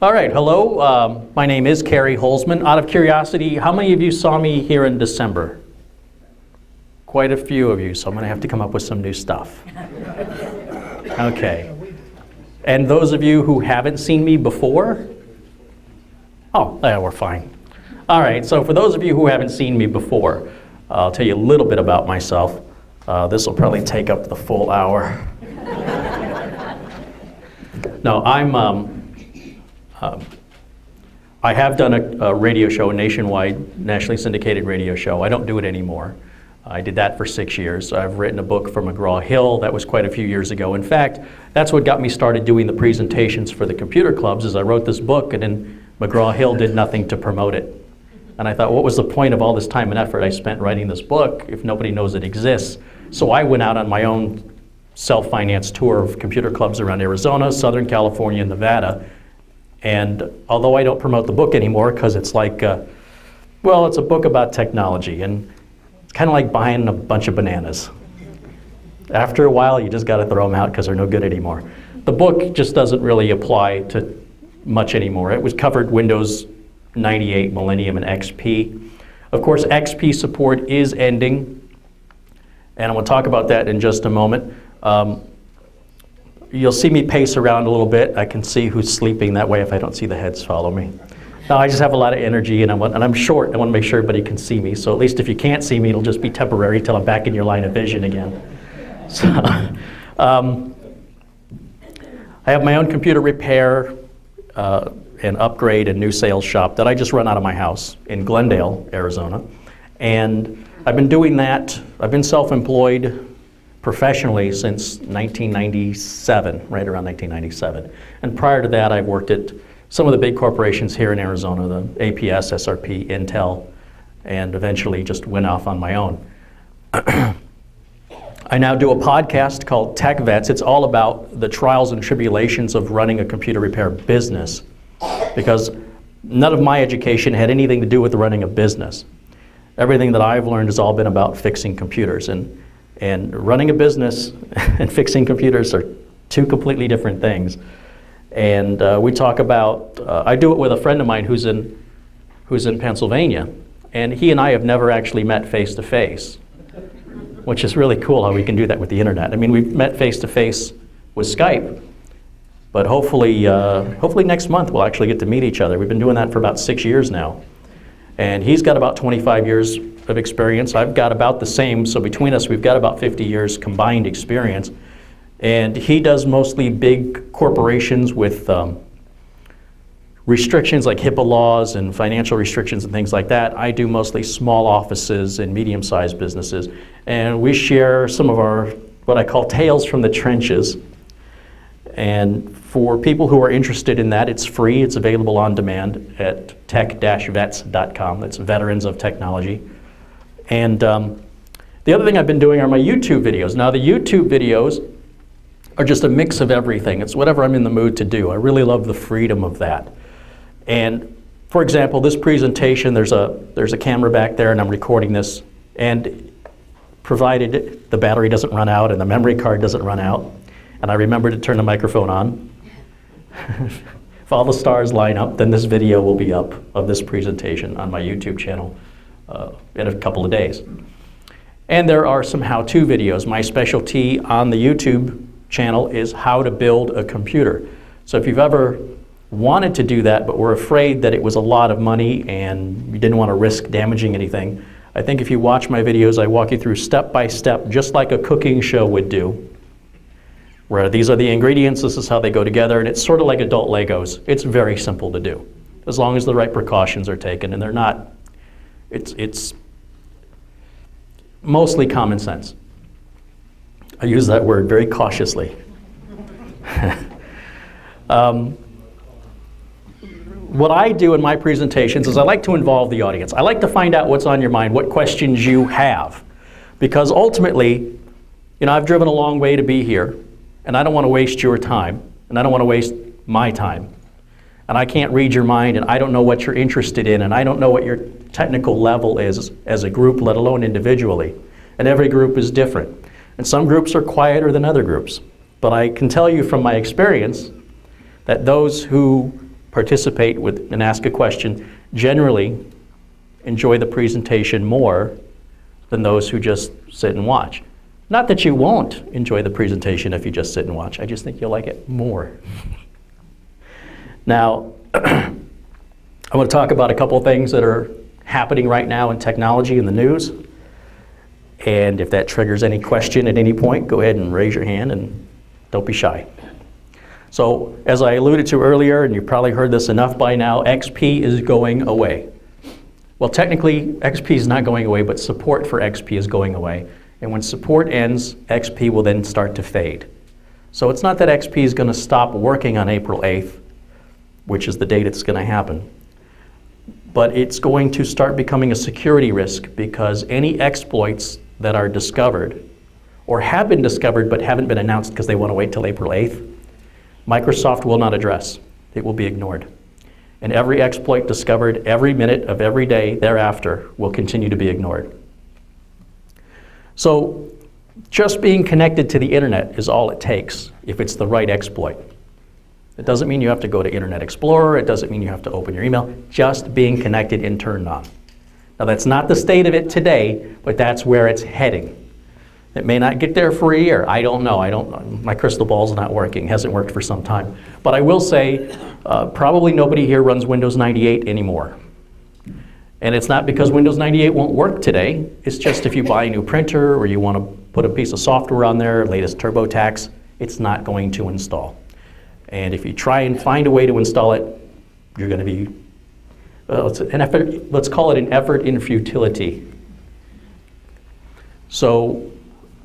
All right, hello. My name is Carey Holzman. Out of curiosity, how many of you saw me here in December? Quite a few of you, so I'm going to have to come up with some new stuff. Okay. And those of you who haven't seen me before? Oh, yeah, we're fine. All right, so for those of you who haven't seen me before, I'll tell you a little bit about myself. This will probably take up the full hour. No, I have done a radio show, a nationwide, nationally syndicated radio show. I don't do it anymore. I did that for 6 years. I've written a book for McGraw-Hill. That was quite a few years ago. In fact, that's what got me started doing the presentations for the computer clubs, is I wrote this book and then McGraw-Hill did nothing to promote it. And I thought, what was the point of all this time and effort I spent writing this book if nobody knows it exists? So I went out on my own self-financed tour of computer clubs around Arizona, Southern California, and Nevada. And although I don't promote the book anymore because it's like, well, it's a book about technology, and it's kind of like buying a bunch of bananas. After a while, you just got to throw them out because they're no good anymore. The book just doesn't really apply to much anymore. It was covered Windows 98, Millennium, and XP. Of course, XP support is ending, and I'm going to talk about that in just a moment. You'll see me pace around a little bit. I can see who's sleeping that way if I don't see the heads follow me. No, I just have a lot of energy, and I'm short. I want to make sure everybody can see me. So at least if you can't see me, it'll just be temporary till I'm back in your line of vision again. So, I have my own computer repair and upgrade and new sales shop that I just run out of my house in Glendale, Arizona. And I've been doing that. I've been self-employed professionally since 1997, right around 1997. And prior to that, I've worked at some of the big corporations here in Arizona, the APS, SRP, Intel, and eventually just went off on my own. I now do a podcast called Tech Vets. It's all about the trials and tribulations of running a computer repair business, because none of my education had anything to do with running a business. Everything that I've learned has all been about fixing computers. And running a business and fixing computers are two completely different things. And we talk about, I do it with a friend of mine who's in Pennsylvania, and he and I have never actually met face to face, which is really cool how we can do that with the internet. I mean, we've met face to face with Skype, but hopefully next month we'll actually get to meet each other. We've been doing that for about 6 years now. And he's got about 25 years of experience. I've got about the same, so between us we've got about 50 years combined experience. And he does mostly big corporations with restrictions like HIPAA laws and financial restrictions and things like that. I do mostly small offices and medium-sized businesses. And we share some of our, what I call tales from the trenches. And for people who are interested in that, it's free. It's available on demand at tech-vets.com. That's Veterans of Technology. And the other thing I've been doing are my YouTube videos. Now, the YouTube videos are just a mix of everything. It's whatever I'm in the mood to do. I really love the freedom of that. And for example, this presentation, there's a camera back there, and I'm recording this. And provided the battery doesn't run out and the memory card doesn't run out, and I remember to turn the microphone on. If all the stars line up, then this video will be up of this presentation on my YouTube channel in a couple of days. And there are some how-to videos. My specialty on the YouTube channel is how to build a computer. So if you've ever wanted to do that but were afraid that it was a lot of money and you didn't want to risk damaging anything, I think if you watch my videos, I walk you through step by step, just like a cooking show would do, where these are the ingredients, this is how they go together, and it's sort of like adult Legos. It's very simple to do, as long as the right precautions are taken, and they're not, it's mostly common sense. I use that word very cautiously. What I do in my presentations is I like to involve the audience. I like to find out what's on your mind, what questions you have, because ultimately, you know, I've driven a long way to be here, and I don't want to waste your time, and I don't want to waste my time. And I can't read your mind, and I don't know what you're interested in, and I don't know what your technical level is as a group, let alone individually. And every group is different. And some groups are quieter than other groups. But I can tell you from my experience that those who participate with and ask a question generally enjoy the presentation more than those who just sit and watch. Not that you won't enjoy the presentation if you just sit and watch. I just think you'll like it more. Now, I want to talk about a couple of things that are happening right now in technology in the news. And if that triggers any question at any point, go ahead and raise your hand and don't be shy. So, as I alluded to earlier, and you've probably heard this enough by now, XP is going away. Well, technically, XP is not going away, but support for XP is going away. And when support ends, XP will then start to fade. So it's not that XP is going to stop working on April 8th, which is the date it's going to happen. But it's going to start becoming a security risk because any exploits that are discovered or have been discovered but haven't been announced because they want to wait till April 8th, Microsoft will not address. It will be ignored. And every exploit discovered every minute of every day thereafter will continue to be ignored. So just being connected to the internet is all it takes if it's the right exploit. It doesn't mean you have to go to Internet Explorer. It doesn't mean you have to open your email. Just being connected and turned on. Now that's not the state of it today, but that's where it's heading. It may not get there for a year. I don't know. My crystal ball's not working. Hasn't worked for some time. But I will say, probably nobody here runs Windows 98 anymore. And it's not because Windows 98 won't work today. It's just if you buy a new printer or you want to put a piece of software on there, latest TurboTax, it's not going to install. And if you try and find a way to install it, you're going to be, let's call it an effort in futility. So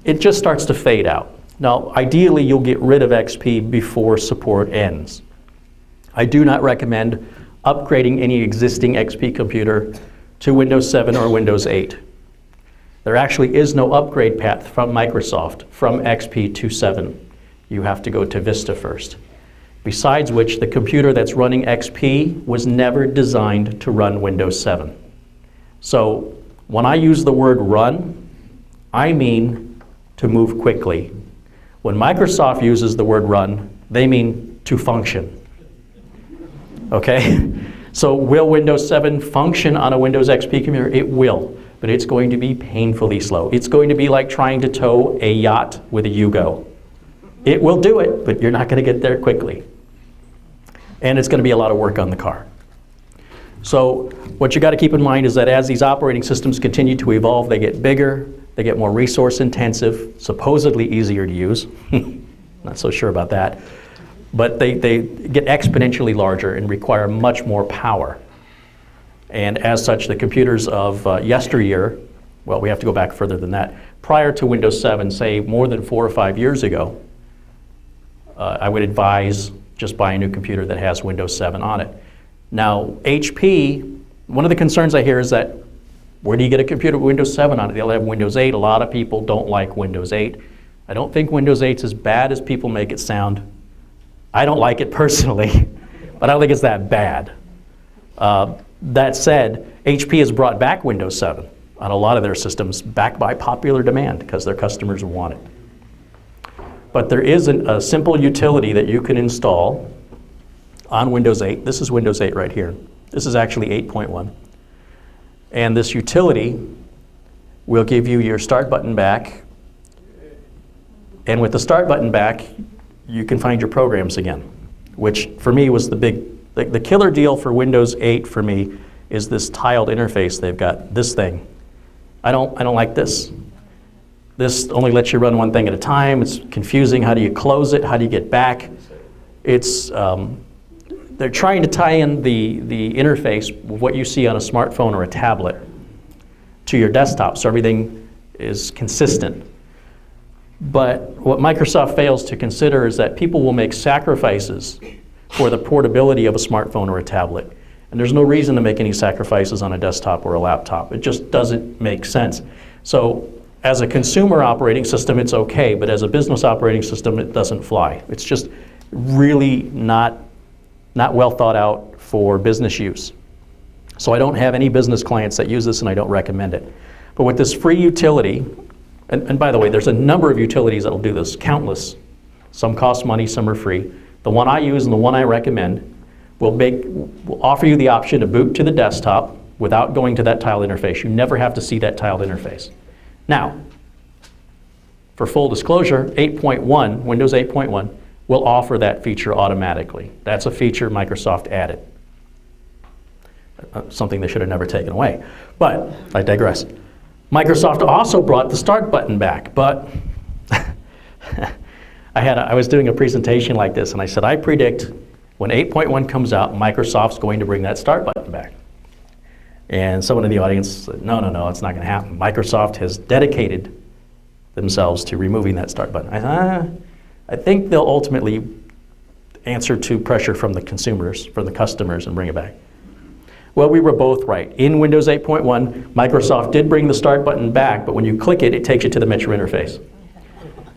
it just starts to fade out. Now, ideally, you'll get rid of XP before support ends. I do not recommend upgrading any existing XP computer to Windows 7 or Windows 8. There actually is no upgrade path from Microsoft from XP to 7. You have to go to Vista first. Besides which, the computer that's running XP was never designed to run Windows 7. So when I use the word run, I mean to move quickly. When Microsoft uses the word run, they mean to function. Okay? So will Windows 7 function on a Windows XP computer? It will, but it's going to be painfully slow. It's going to be like trying to tow a yacht with a Yugo. It will do it, but you're not going to get there quickly. And it's going to be a lot of work on the car. So what you got to keep in mind is that as these operating systems continue to evolve, they get bigger, they get more resource intensive, supposedly easier to use. Not so sure about that. But they get exponentially larger and require much more power. And as such, the computers of yesteryear, well, we have to go back further than that. Prior to Windows 7, say more than 4 or 5 years ago, I would advise just buy a new computer that has Windows 7 on it. Now, HP, one of the concerns I hear is that where do you get a computer with Windows 7 on it? They'll have Windows 8. A lot of people don't like Windows 8. I don't think Windows 8's as bad as people make it sound. I don't like it personally, but I don't think it's that bad. That said, HP has brought back Windows 7 on a lot of their systems, backed by popular demand because their customers want it. But there is a simple utility that you can install on Windows 8. This is Windows 8 right here. This is actually 8.1. And this utility will give you your start button back. And with the start button back, you can find your programs again, which for me was the killer deal for Windows 8 for me is this tiled interface. They've got this thing. I don't like this. This only lets you run one thing at a time. It's confusing. How do you close it? How do you get back? It's they're trying to tie in the interface with what you see on a smartphone or a tablet to your desktop, so everything is consistent. But what Microsoft fails to consider is that people will make sacrifices for the portability of a smartphone or a tablet. And there's no reason to make any sacrifices on a desktop or a laptop. It just doesn't make sense. So as a consumer operating system, it's okay, but as a business operating system, it doesn't fly. It's just really not well thought out for business use. So I don't have any business clients that use this, and I don't recommend it. But with this free utility, and by the way, there's a number of utilities that will do this, countless. Some cost money, some are free. The one I use and the one I recommend will offer you the option to boot to the desktop without going to that tiled interface. You never have to see that tiled interface. Now, for full disclosure, 8.1, Windows 8.1, will offer that feature automatically. That's a feature Microsoft added. Something they should have never taken away. But I digress. Microsoft also brought the start button back, but I was doing a presentation like this, and I said, I predict when 8.1 comes out, Microsoft's going to bring that start button back. And someone in the audience said, no, it's not going to happen. Microsoft has dedicated themselves to removing that start button. I think they'll ultimately answer to pressure from the consumers, from the customers, and bring it back. Well, we were both right. In Windows 8.1, Microsoft did bring the start button back, but when you click it, it takes you to the Metro interface.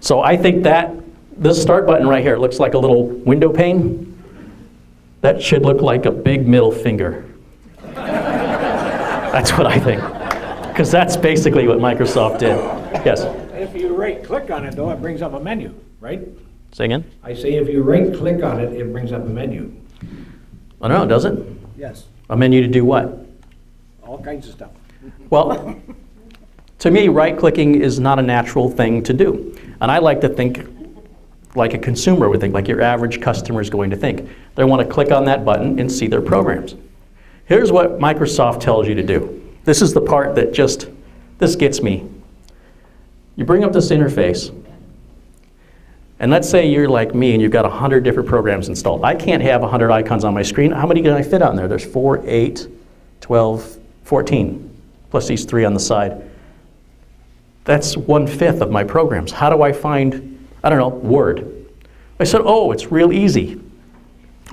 So I think that this start button right here looks like a little window pane. That should look like a big middle finger. That's what I think. Because that's basically what Microsoft did. Yes? If you right-click on it, though, it brings up a menu, right? Say again? I say if you right-click on it, it brings up a menu. Oh, no, does it? Yes. A menu to do what? All kinds of stuff. Well, to me, right-clicking is not a natural thing to do. And I like to think like a consumer would think, like your average customer is going to think. They want to click on that button and see their programs. Here's what Microsoft tells you to do. This is the part that this gets me. You bring up this interface, and let's say you're like me and you've got 100 different programs installed. I can't have 100 icons on my screen. How many can I fit on there? There's 4, 8, 12, 14, plus these 3 on the side. That's 1/5 of my programs. How do I find, I don't know, Word? I said, oh, it's real easy.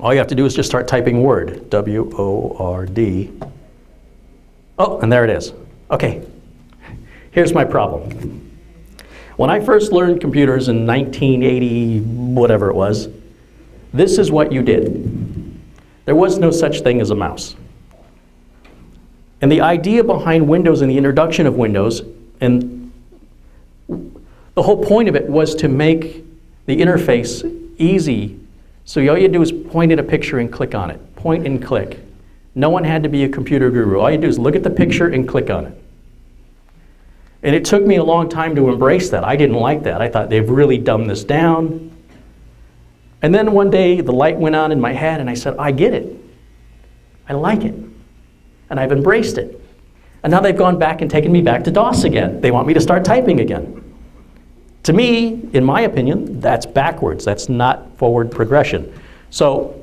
All you have to do is just start typing Word, W-O-R-D. Oh, and there it is. Okay, here's my problem. When I first learned computers in 1980, whatever it was, this is what you did. There was no such thing as a mouse. And the idea behind Windows and the introduction of Windows, and the whole point of it was to make the interface easy. So all you do is point at a picture and click on it. Point and click. No one had to be a computer guru. All you do is look at the picture and click on it. And it took me a long time to embrace that. I didn't like that. I thought they've really dumbed this down. And then one day the light went on in my head and I said, I get it. I like it. And I've embraced it. And now they've gone back and taken me back to DOS again. They want me to start typing again. To me, in my opinion, that's backwards. That's not forward progression. So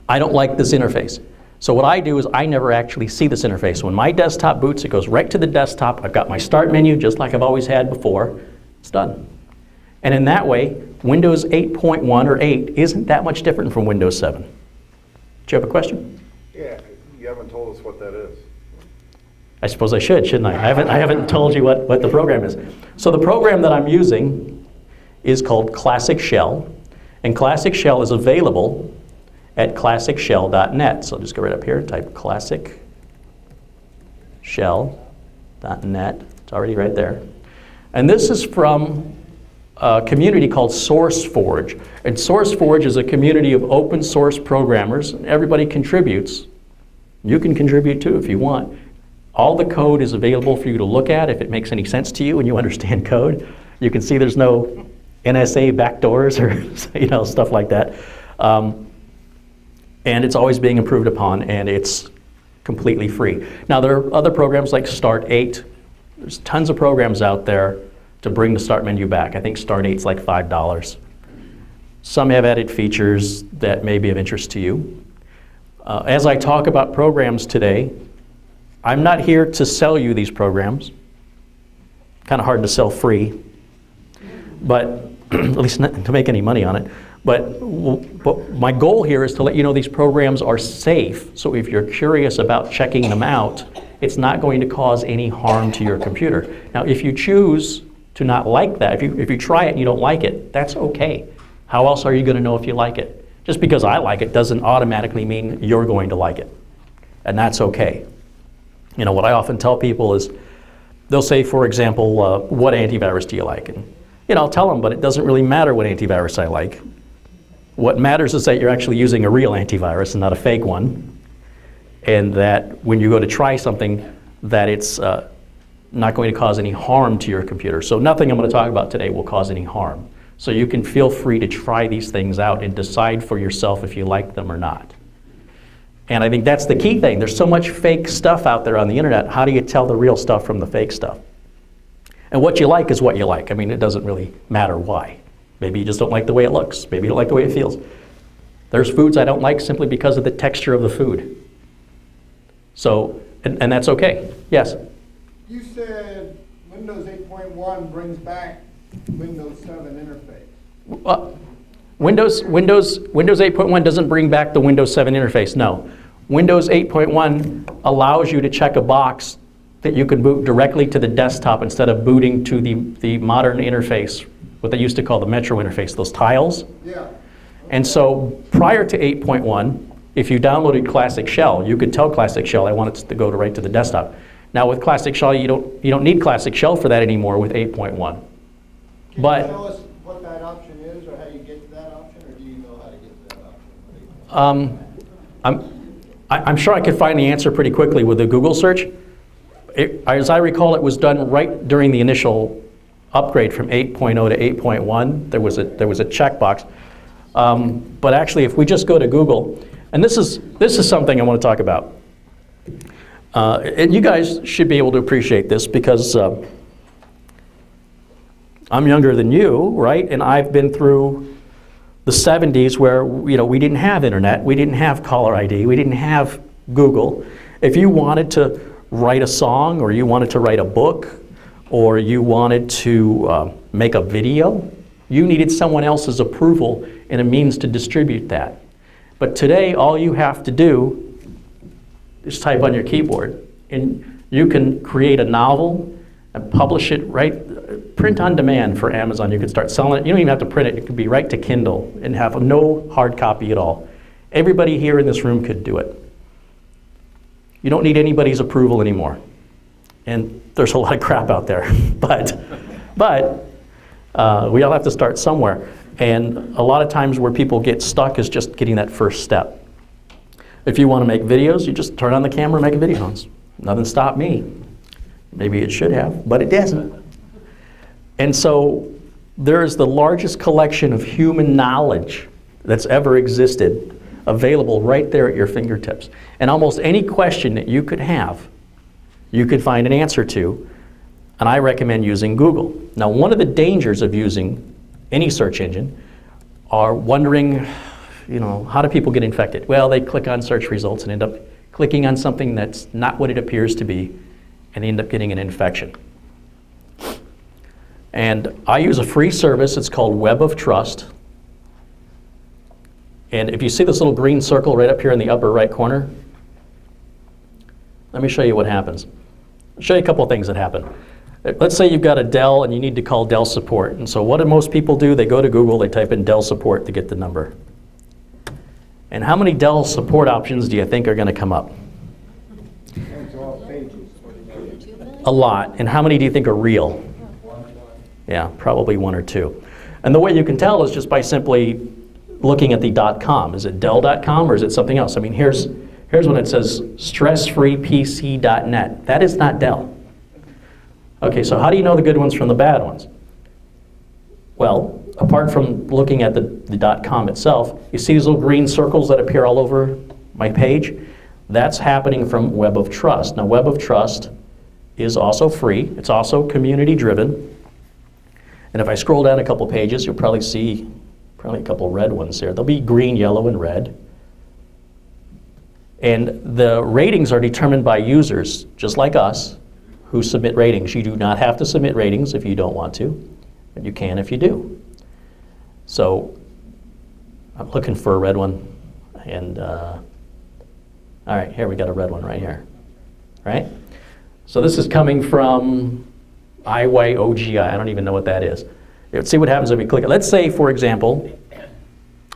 I don't like this interface. So what I do is I never actually see this interface. When my desktop boots, it goes right to the desktop. I've got my start menu just like I've always had before. It's done. And in that way, Windows 8.1 or 8 isn't that much different from Windows 7. Do you have a question? Yeah, you haven't told us what that is. I suppose I should, shouldn't I? I haven't told you what the program is. So the program that I'm using is called Classic Shell. And Classic Shell is available at classicshell.net. So just go right up here, type classicshell.net. It's already right there. And this is from a community called SourceForge. And SourceForge is a community of open source programmers. Everybody contributes. You can contribute too if you want. All the code is available for you to look at if it makes any sense to you and you understand code. You can see there's no NSA backdoors or stuff like that. And it's always being improved upon, and it's completely free. Now, there are other programs like Start 8. There's tons of programs out there to bring the start menu back. I think Start 8's like $5. Some have added features that may be of interest to you. As I talk about programs today, I'm not here to sell you these programs. Kind of hard to sell free, but at least not to make any money on it. But my goal here is to let you know these programs are safe. So if you're curious about checking them out, it's not going to cause any harm to your computer. Now, if you choose to not like that, if you try it and you don't like it, that's okay. How else are you going to know if you like it? Just because I like it doesn't automatically mean you're going to like it. And that's okay. What I often tell people is, they'll say, for example, what antivirus do you like? And I'll tell them, but it doesn't really matter what antivirus I like. What matters is that you're actually using a real antivirus and not a fake one, and that when you go to try something, that it's not going to cause any harm to your computer. So nothing I'm going to talk about today will cause any harm. So you can feel free to try these things out and decide for yourself if you like them or not. And I think that's the key thing. There's so much fake stuff out there on the internet. How do you tell the real stuff from the fake stuff? And what you like is what you like. I mean, it doesn't really matter why. Maybe you just don't like the way it looks. Maybe you don't like the way it feels. There's foods I don't like simply because of the texture of the food. So, and that's okay. Yes? You said Windows 8.1 brings back Windows 7 interface. Windows 8.1 doesn't bring back the Windows 7 interface, no. Windows 8.1 allows you to check a box that you can boot directly to the desktop instead of booting to the modern interface, what they used to call the Metro interface, those tiles. Yeah. And so prior to 8.1, if you downloaded Classic Shell, you could tell Classic Shell, I want it to go right to the desktop. Now with Classic Shell, you don't need Classic Shell for that anymore with 8.1. Can you tell us what that option is, or how you get to that option, or do you know how to get to that option? I'm sure I could find the answer pretty quickly with a Google search. As I recall, it was done right during the initial upgrade from 8.0 to 8.1. There was a checkbox. But actually, if we just go to Google, and this is something I want to talk about. And you guys should be able to appreciate this because I'm younger than you, right? And I've been through the 70s where we didn't have internet, we didn't have caller ID, we didn't have Google. If you wanted to write a song, or you wanted to write a book, or you wanted to make a video, you needed someone else's approval and a means to distribute that. But today, all you have to do is type on your keyboard, and you can create a novel and publish it print on demand for Amazon. You can start selling it. You don't even have to print it. It could be right to Kindle and have no hard copy at all. Everybody here in this room could do it. You don't need anybody's approval anymore. And there's a lot of crap out there, but we all have to start somewhere. And a lot of times where people get stuck is just getting that first step. If you want to make videos, you just turn on the camera and make a video. Nothing stopped me. Maybe it should have, but it doesn't. And so there's the largest collection of human knowledge that's ever existed available right there at your fingertips. And almost any question that you could have, you could find an answer to, and I recommend using Google. Now, one of the dangers of using any search engine are wondering, how do people get infected? Well, they click on search results and end up clicking on something that's not what it appears to be, and they end up getting an infection. And I use a free service, it's called Web of Trust. And if you see this little green circle right up here in the upper right corner, let me show you what happens. I'll show you a couple of things that happen. Let's say you've got a Dell and you need to call Dell support. And so what do most people do? They go to Google, they type in Dell support to get the number. And how many Dell support options do you think are going to come up? A lot. And how many do you think are real? Yeah, probably one or two. And the way you can tell is just by simply looking at the .com. Is it Dell.com or is it something else? I mean, here's when it says stressfreepc.net. That is not Dell. Okay, so how do you know the good ones from the bad ones? Well, apart from looking at the .com itself, you see these little green circles that appear all over my page? That's happening from Web of Trust. Now, Web of Trust is also free. It's also community driven. And if I scroll down a couple pages, you'll probably see a couple red ones there. They'll be green, yellow, and red. And the ratings are determined by users, just like us, who submit ratings. You do not have to submit ratings if you don't want to, but you can if you do. So I'm looking for a red one, and all right, here we got a red one right here, right? So this is coming from IYOGI. I don't even know what that is. Let's see what happens if we click it. Let's say, for example,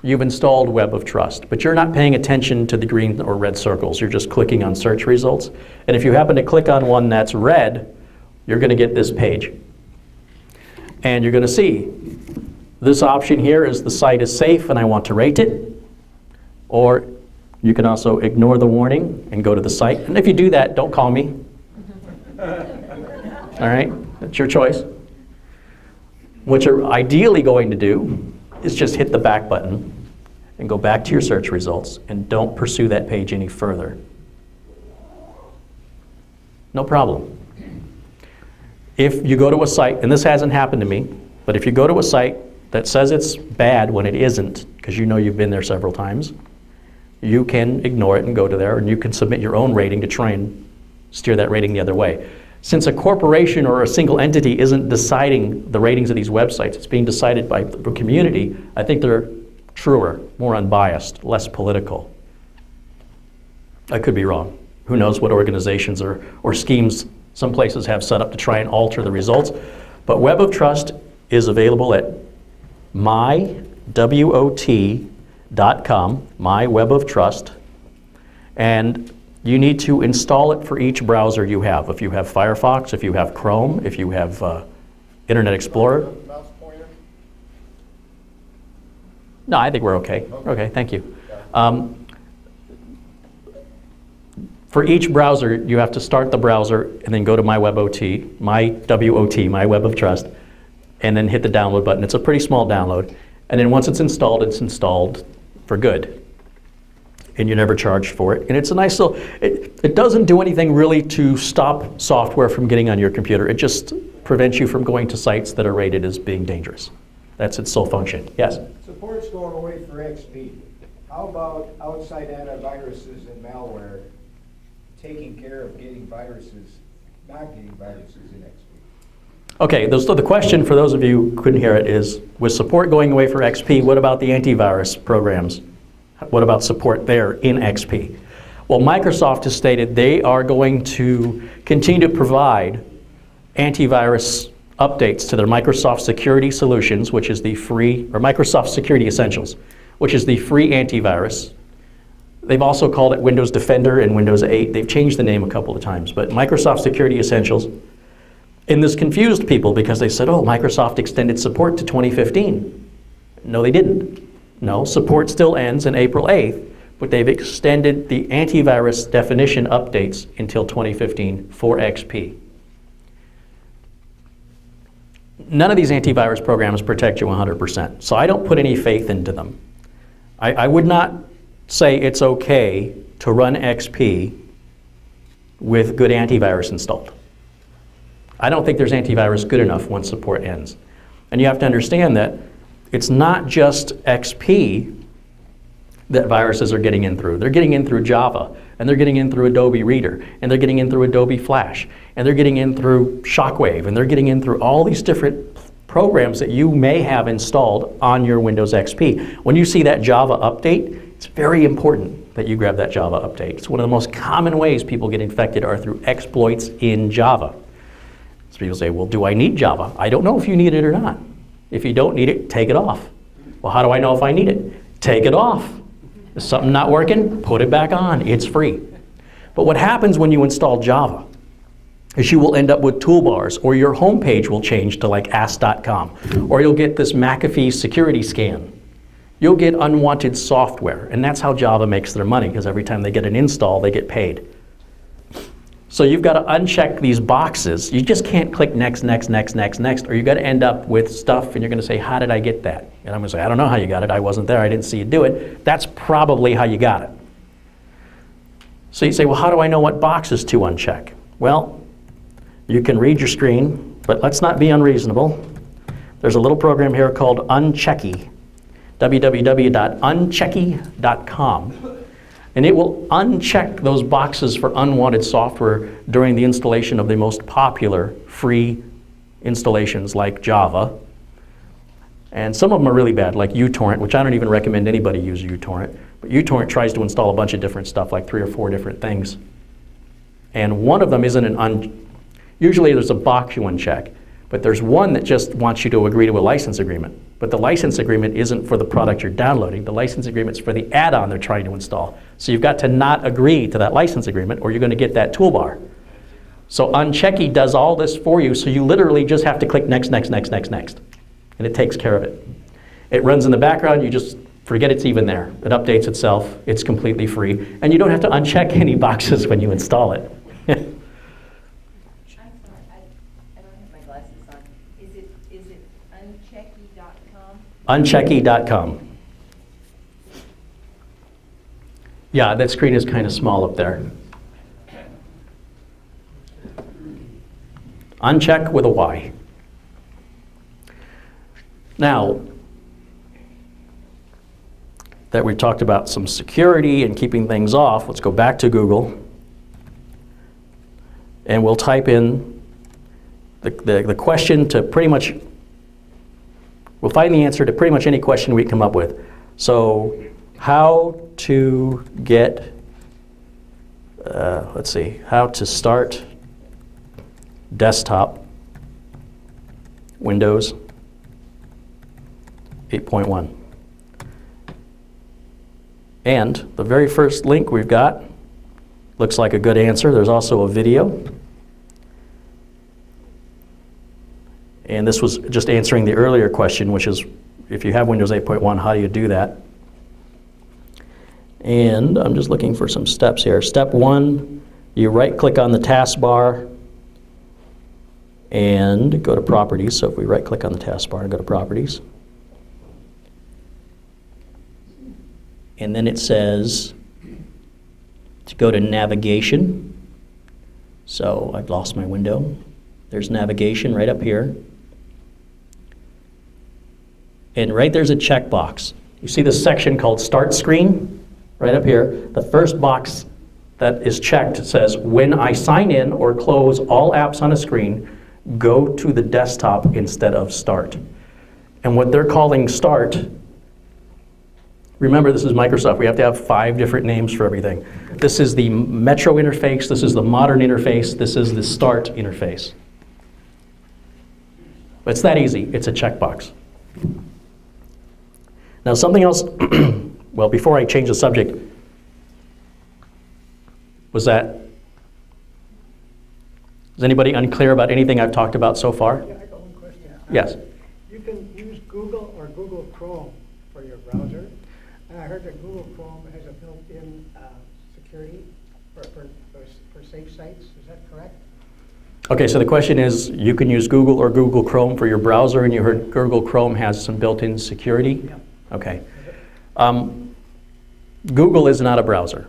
you've installed Web of Trust, but you're not paying attention to the green or red circles. You're just clicking on search results. And if you happen to click on one that's red, you're going to get this page. And you're going to see This option here is the site is safe and I want to rate it. Or you can also ignore the warning and go to the site. And if you do that, don't call me. All right, that's your choice. What you're ideally going to do is just hit the back button and go back to your search results and don't pursue that page any further. No problem. If you go to a site, and this hasn't happened to me, but if you go to a site that says it's bad when it isn't, because you know you've been there several times, you can ignore it and go to there, and you can submit your own rating to try and steer that rating the other way. Since a corporation or a single entity isn't deciding the ratings of these websites, it's being decided by the community, I think they're truer, more unbiased, less political. I could be wrong. Who knows what organizations or schemes some places have set up to try and alter the results. But Web of Trust is available at mywot.com, my Web of Trust, and you need to install it for each browser you have. If you have Firefox, if you have Chrome, if you have Internet Explorer. Mouse pointer? No, I think we're okay. Okay, thank you. For each browser, you have to start the browser and then go to my WebOT, my WOT, my Web of Trust, and then hit the download button. It's a pretty small download. And then once it's installed for good. And you're never charged for it. And it's a nice little, it doesn't do anything really to stop software from getting on your computer. It just prevents you from going to sites that are rated as being dangerous. That's its sole function. Yes? Support's going away for XP. How about outside antiviruses and malware taking care of getting viruses, not getting viruses in XP? Okay, so the question for those of you who couldn't hear it is, with support going away for XP, what about the antivirus programs? What about support there in XP? Well, Microsoft has stated they are going to continue to provide antivirus updates to their Microsoft Security Solutions, which is the free, or Microsoft Security Essentials, which is the free antivirus. They've also called it Windows Defender and Windows 8. They've changed the name a couple of times, but Microsoft Security Essentials. And this confused people because they said, oh, Microsoft extended support to 2015. No, they didn't. No, support still ends in April 8th, but they've extended the antivirus definition updates until 2015 for XP. None of these antivirus programs protect you 100%, so I don't put any faith into them. I would not say it's okay to run XP with good antivirus installed. I don't think there's antivirus good enough once support ends. And you have to understand that it's not just XP that viruses are getting in through. They're getting in through Java, and they're getting in through Adobe Reader, and they're getting in through Adobe Flash, and they're getting in through Shockwave, and they're getting in through all these different programs that you may have installed on your Windows XP. When you see that Java update, it's very important that you grab that Java update. It's one of the most common ways people get infected are through exploits in Java. So people say, well, do I need Java? I don't know if you need it or not. If you don't need it, take it off. Well, how do I know if I need it? Take it off. Is something not working? Put it back on. It's free. But what happens when you install Java is you will end up with toolbars, or your homepage will change to like ask.com, or you'll get this McAfee security scan. You'll get unwanted software, and that's how Java makes their money, because every time they get an install, they get paid. So you've got to uncheck these boxes. You just can't click next, next, next, next, next, or you're going to end up with stuff and you're going to say, how did I get that? And I'm going to say, I don't know how you got it. I wasn't there. I didn't see you do it. That's probably how you got it. So you say, well, how do I know what boxes to uncheck? Well, you can read your screen, but let's not be unreasonable. There's a little program here called Unchecky, www.unchecky.com. And it will uncheck those boxes for unwanted software during the installation of the most popular free installations like Java. And some of them are really bad, like uTorrent, which I don't even recommend anybody use uTorrent. But uTorrent tries to install a bunch of different stuff, like 3 or 4 different things. And one of them isn't usually there's a box you uncheck, but there's one that just wants you to agree to a license agreement. But the license agreement isn't for the product you're downloading. The license agreement's for the add-on they're trying to install. So you've got to not agree to that license agreement, or you're going to get that toolbar. So Unchecky does all this for you, so you literally just have to click next, next, next, next, next. And it takes care of it. It runs in the background, you just forget it's even there. It updates itself, it's completely free, and you don't have to uncheck any boxes when you install it. I'm sorry, I don't have my glasses on. Is it unchecky.com? Unchecky.com. Yeah, that screen is kind of small up there. Uncheck with a Y. Now, that we talked about some security and keeping things off, let's go back to Google. And we'll type in the question to pretty much, we'll find the answer to pretty much any question we come up with. So, how to get, let's see, how to start desktop Windows 8.1. And the very first link we've got looks like a good answer. There's also a video. And this was just answering the earlier question, which is if you have Windows 8.1, how do you do that? And I'm just looking for some steps here. Step 1, you right-click on the taskbar and go to Properties. So if we right-click on the taskbar and go to Properties, and then it says to go to Navigation. So I've lost my window. There's Navigation right up here. And right there's a checkbox. You see this section called Start Screen? Right up here. The first box that is checked says, when I sign in or close all apps on a screen, go to the desktop instead of Start. And what they're calling Start, remember this is Microsoft, we have to have 5 different names for everything. This is the Metro interface, this is the modern interface, this is the Start interface. But it's that easy, it's a checkbox. Now something else, well, before I change the subject, is anybody unclear about anything I've talked about so far? Yeah, I got one question. Yes. You can use Google or Google Chrome for your browser. And I heard that Google Chrome has a built-in security for safe sites. Is that correct? Okay, so the question is, you can use Google or Google Chrome for your browser, and you heard Google Chrome has some built-in security? Yeah. Okay. Google is not a browser.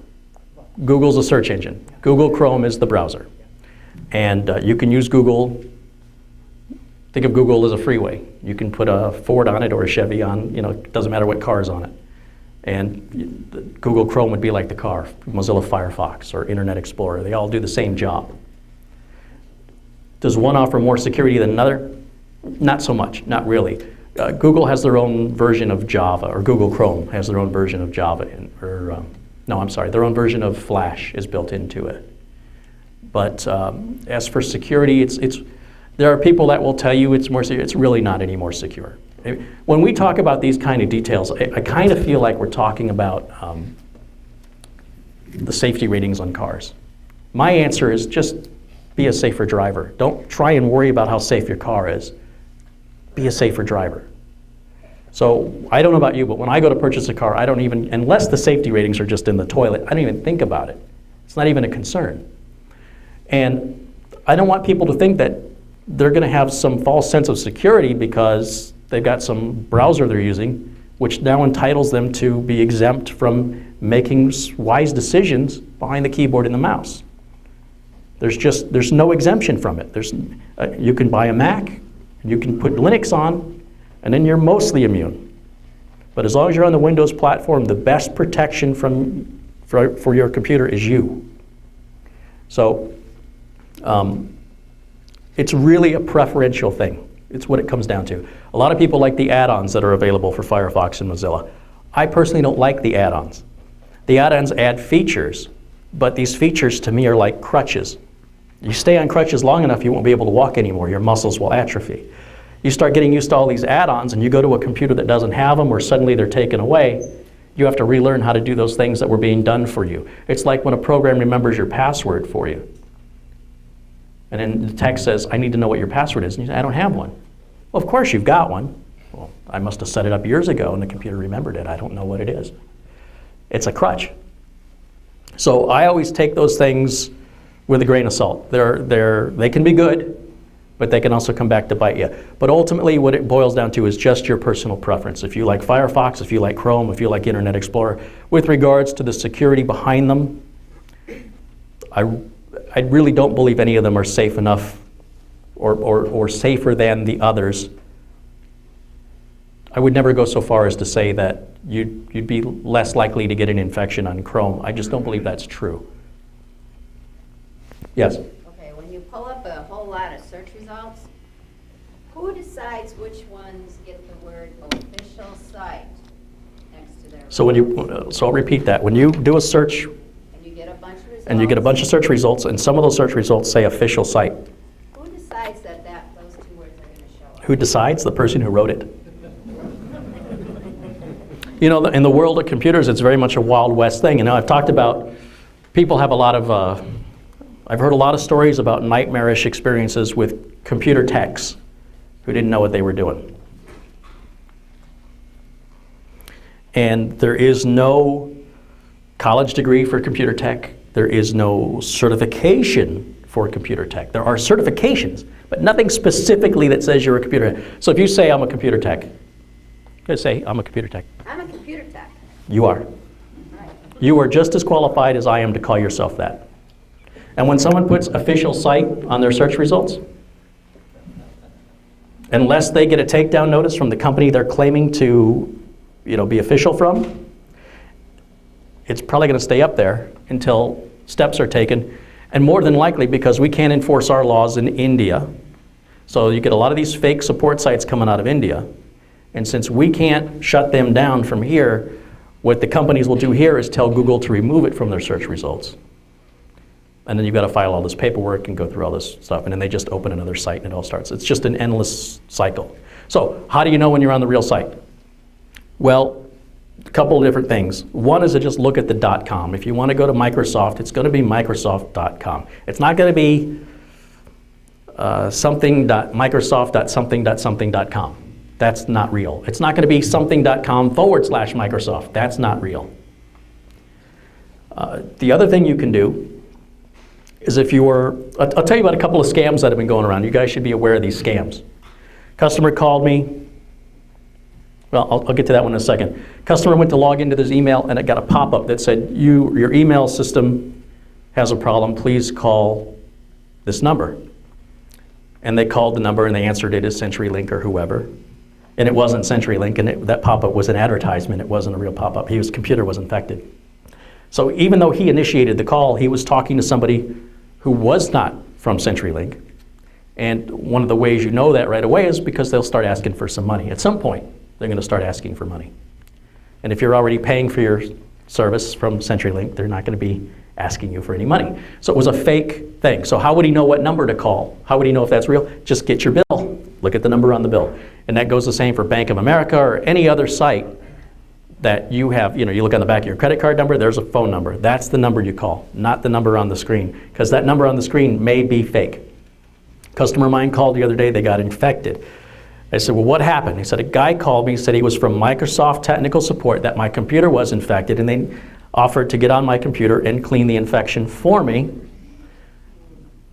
Google's a search engine. Google Chrome is the browser. And you can use Google, think of Google as a freeway. You can put a Ford on it or a Chevy on, it doesn't matter what car is on it. And Google Chrome would be like the car, Mozilla Firefox or Internet Explorer. They all do the same job. Does one offer more security than another? Not so much, not really. Google has their own version of Java, or Google Chrome has their own version of Java, their own version of Flash is built into it. But as for security, there are people that will tell you it's more secure. It's really not any more secure. When we talk about these kind of details, I kind of feel like we're talking about the safety ratings on cars. My answer is just be a safer driver. Don't try and worry about how safe your car is. Be a safer driver. So I don't know about you, but when I go to purchase a car, I don't even, unless the safety ratings are just in the toilet, I don't even think about it. It's not even a concern. And I don't want people to think that they're going to have some false sense of security because they've got some browser they're using, which now entitles them to be exempt from making wise decisions behind the keyboard and the mouse. There's no exemption from it. You can buy a Mac, you can put Linux on, and then you're mostly immune. But as long as you're on the Windows platform, the best protection for your computer is you. So it's really a preferential thing. It's what it comes down to. A lot of people like the add-ons that are available for Firefox and Mozilla. I personally don't like the add-ons. The add-ons add features, but these features to me are like crutches. You stay on crutches long enough, you won't be able to walk anymore. Your muscles will atrophy. You start getting used to all these add-ons and you go to a computer that doesn't have them or suddenly they're taken away, you have to relearn how to do those things that were being done for you. It's like when a program remembers your password for you. And then the text says, I need to know what your password is. And you say, I don't have one. Well, of course you've got one. Well, I must have set it up years ago and the computer remembered it. I don't know what it is. It's a crutch. So I always take those things with a grain of salt. They can be good, but they can also come back to bite you. But ultimately what it boils down to is just your personal preference. If you like Firefox, if you like Chrome, if you like Internet Explorer, with regards to the security behind them, I really don't believe any of them are safe enough or safer than the others. I would never go so far as to say that you'd be less likely to get an infection on Chrome. I just don't believe that's true. Yes? Okay, when you pull up a whole lot of search results, who decides which ones get the word official site next to their? So I'll repeat that. When you do a search And you get a bunch of results. and you get a bunch of search results, and some of those search results say official site, Who decides that those two words are going to show up? who decides? The person who wrote it. You know, in the world of computers, it's very much a Wild West thing. You know, I've talked about, people have a lot of, I've heard a lot of stories about nightmarish experiences with computer techs who didn't know what they were doing. And there is no college degree for computer tech. There is no certification for computer tech. There are certifications, but nothing specifically that says you're a computer tech. So if you say, I'm a computer tech, just say, I'm a computer tech. I'm a computer tech. You are. Right. You are just as qualified as I am to call yourself that. And when someone puts official site on their search results, unless they get a takedown notice from the company they're claiming to, be official from, it's probably going to stay up there until steps are taken. And more than likely, because we can't enforce our laws in India, so you get a lot of these fake support sites coming out of India. And since we can't shut them down from here, what the companies will do here is tell Google to remove it from their search results. And then you've got to file all this paperwork and go through all this stuff, and then they just open another site and it all starts. It's just an endless cycle. So how do you know when you're on the real site? Well, a couple of different things. One is to just look at the .com. If you want to go to Microsoft, it's going to be Microsoft.com. It's not going to be something.microsoft.something.something.com. That's not real. It's not going to be something.com/Microsoft. That's not real. The other thing you can do is if you were, I'll tell you about a couple of scams that have been going around. You guys should be aware of these scams. Customer called me. Well, I'll get to that one in a second. Customer went to log into this email and it got a pop-up that said, your email system has a problem. Please call this number. And they called the number and they answered it as CenturyLink or whoever. And it wasn't CenturyLink, and that pop-up was an advertisement. It wasn't a real pop-up. His computer was infected. So even though he initiated the call, he was talking to somebody who was not from CenturyLink. And one of the ways you know that right away is because they'll start asking for some money. At some point, they're going to start asking for money. And if you're already paying for your service from CenturyLink, they're not going to be asking you for any money. So it was a fake thing. So how would he know what number to call? How would he know if that's real? Just get your bill. Look at the number on the bill. And that goes the same for Bank of America or any other site that you have. You look on the back of your credit card number, there's a phone number. That's the number you call, not the number on the screen, because that number on the screen may be fake. Customer of mine called the other day, they got infected. I said, well, what happened? He said, a guy called me, said he was from Microsoft Technical Support, that my computer was infected, and they offered to get on my computer and clean the infection for me.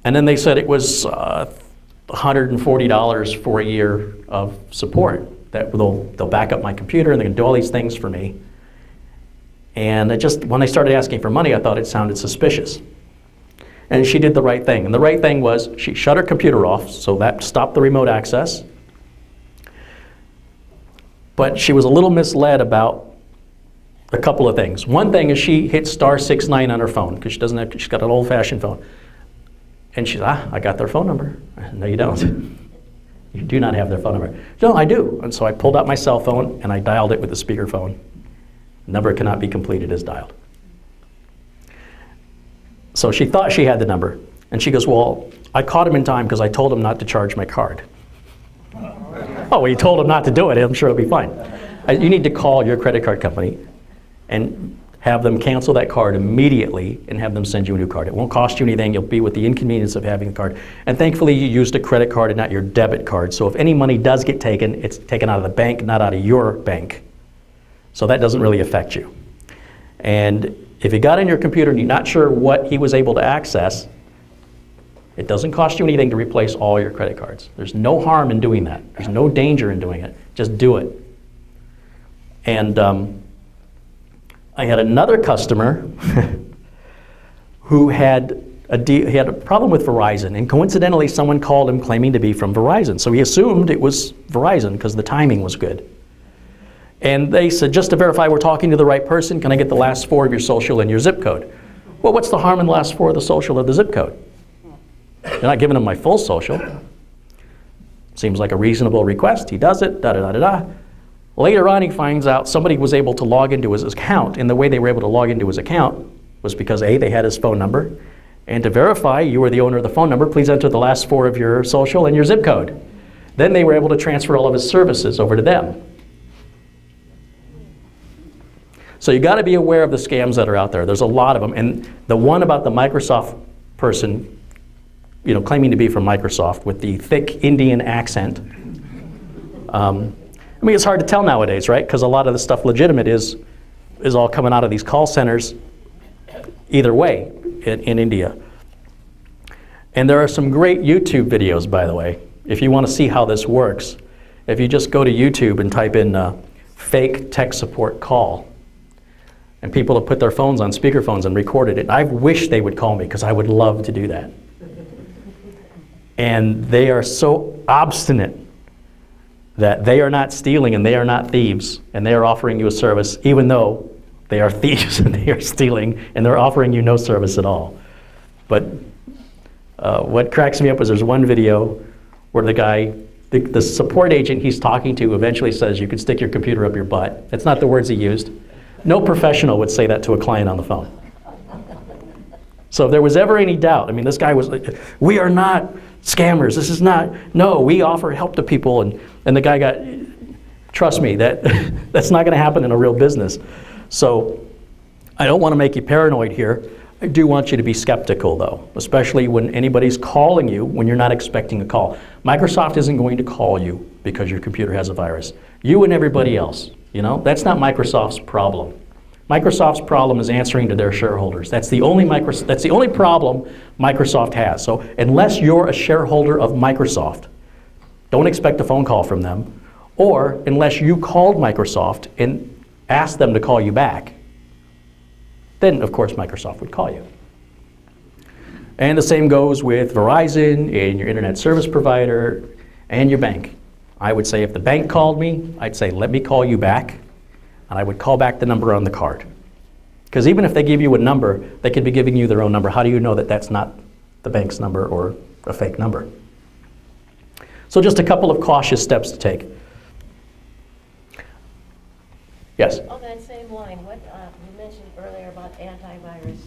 And then they said it was $140 for a year of support. That they'll back up my computer and they can do all these things for me. And when they started asking for money, I thought it sounded suspicious. And she did the right thing. And the right thing was she shut her computer off, so that stopped the remote access. But she was a little misled about a couple of things. One thing is she hit *69 on her phone because she's got an old-fashioned phone. And she's, I got their phone number. No, you don't. You do not have their phone number. No, I do. And so I pulled out my cell phone and I dialed it with the speakerphone. Number cannot be completed as dialed. So she thought she had the number. And she goes, well, I caught him in time because I told him not to charge my card. Oh, well, you told him not to do it. I'm sure it'll be fine. You need to call your credit card company. And have them cancel that card immediately and have them send you a new card. It won't cost you anything. You'll be with the inconvenience of having the card. And thankfully, you used a credit card and not your debit card. So if any money does get taken, it's taken out of the bank, not out of your bank. So that doesn't really affect you. And if you got in your computer and you're not sure what he was able to access, it doesn't cost you anything to replace all your credit cards. There's no harm in doing that. There's no danger in doing it. Just do it. And I had another customer who had he had a problem with Verizon, and coincidentally someone called him claiming to be from Verizon. So he assumed it was Verizon because the timing was good. And they said, just to verify we're talking to the right person, can I get the last 4 of your social and your zip code? Well, what's the harm in the last 4 of the social or the zip code? You're not giving him my full social. Seems like a reasonable request. He does it, da-da-da-da-da. Later on, he finds out somebody was able to log into his account, and the way they were able to log into his account was because A, they had his phone number, and to verify you were the owner of the phone number, please enter the last 4 of your social and your zip code. Then they were able to transfer all of his services over to them. So you got to be aware of the scams that are out there. There's a lot of them, and the one about the Microsoft person, you know, claiming to be from Microsoft with the thick Indian accent. I mean, it's hard to tell nowadays, right? Because a lot of the stuff legitimate is all coming out of these call centers either way in India. And there are some great YouTube videos, by the way, if you want to see how this works. If you just go to YouTube and type in fake tech support call, and people have put their phones on speakerphones and recorded it. I wish they would call me because I would love to do that. And they are so obstinate that they are not stealing and they are not thieves, and they are offering you a service even though they are thieves and they are stealing and they're offering you no service at all. But what cracks me up is there's one video where the guy, the support agent he's talking to eventually says you can stick your computer up your butt. That's not the words he used. No professional would say that to a client on the phone. So if there was ever any doubt, I mean, this guy was like, we are not scammers. This is not, no, we offer help to people. And the guy got, trust me, that's not going to happen in a real business. So I don't want to make you paranoid here. I do want you to be skeptical, though, especially when anybody's calling you when you're not expecting a call. Microsoft isn't going to call you because your computer has a virus. You and everybody else, you know, that's not Microsoft's problem. Microsoft's problem is answering to their shareholders. That's the only problem Microsoft has. So unless you're a shareholder of Microsoft, don't expect a phone call from them, or unless you called Microsoft and asked them to call you back, then of course Microsoft would call you. And the same goes with Verizon and your internet service provider and your bank. I would say if the bank called me, I'd say let me call you back. And I would call back the number on the card. Because even if they give you a number, they could be giving you their own number. How do you know that that's not the bank's number or a fake number? So just a couple of cautious steps to take. Yes? On that same line, what you mentioned earlier about antivirus,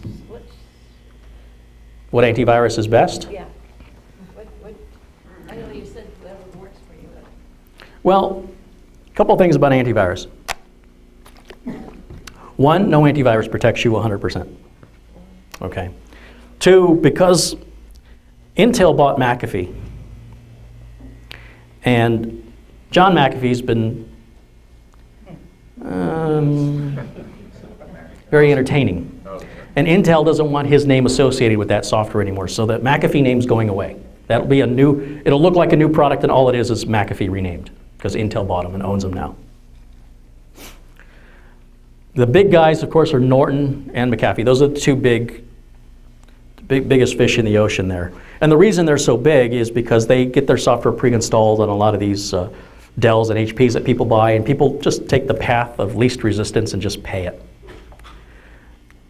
What antivirus is best? yeah. I know you said whatever works for you. Well, a couple of things about antivirus. One, no antivirus protects you 100%. Okay. Two, because Intel bought McAfee, and John McAfee's been very entertaining. And Intel doesn't want his name associated with that software anymore, so that McAfee name's going away. That'll be it'll look like a new product, and all it is McAfee renamed, because Intel bought them and owns them now. The big guys, of course, are Norton and McAfee. Those are the two biggest fish in the ocean there. And the reason they're so big is because they get their software pre-installed on a lot of these Dells and HPs that people buy, and people just take the path of least resistance and just pay it.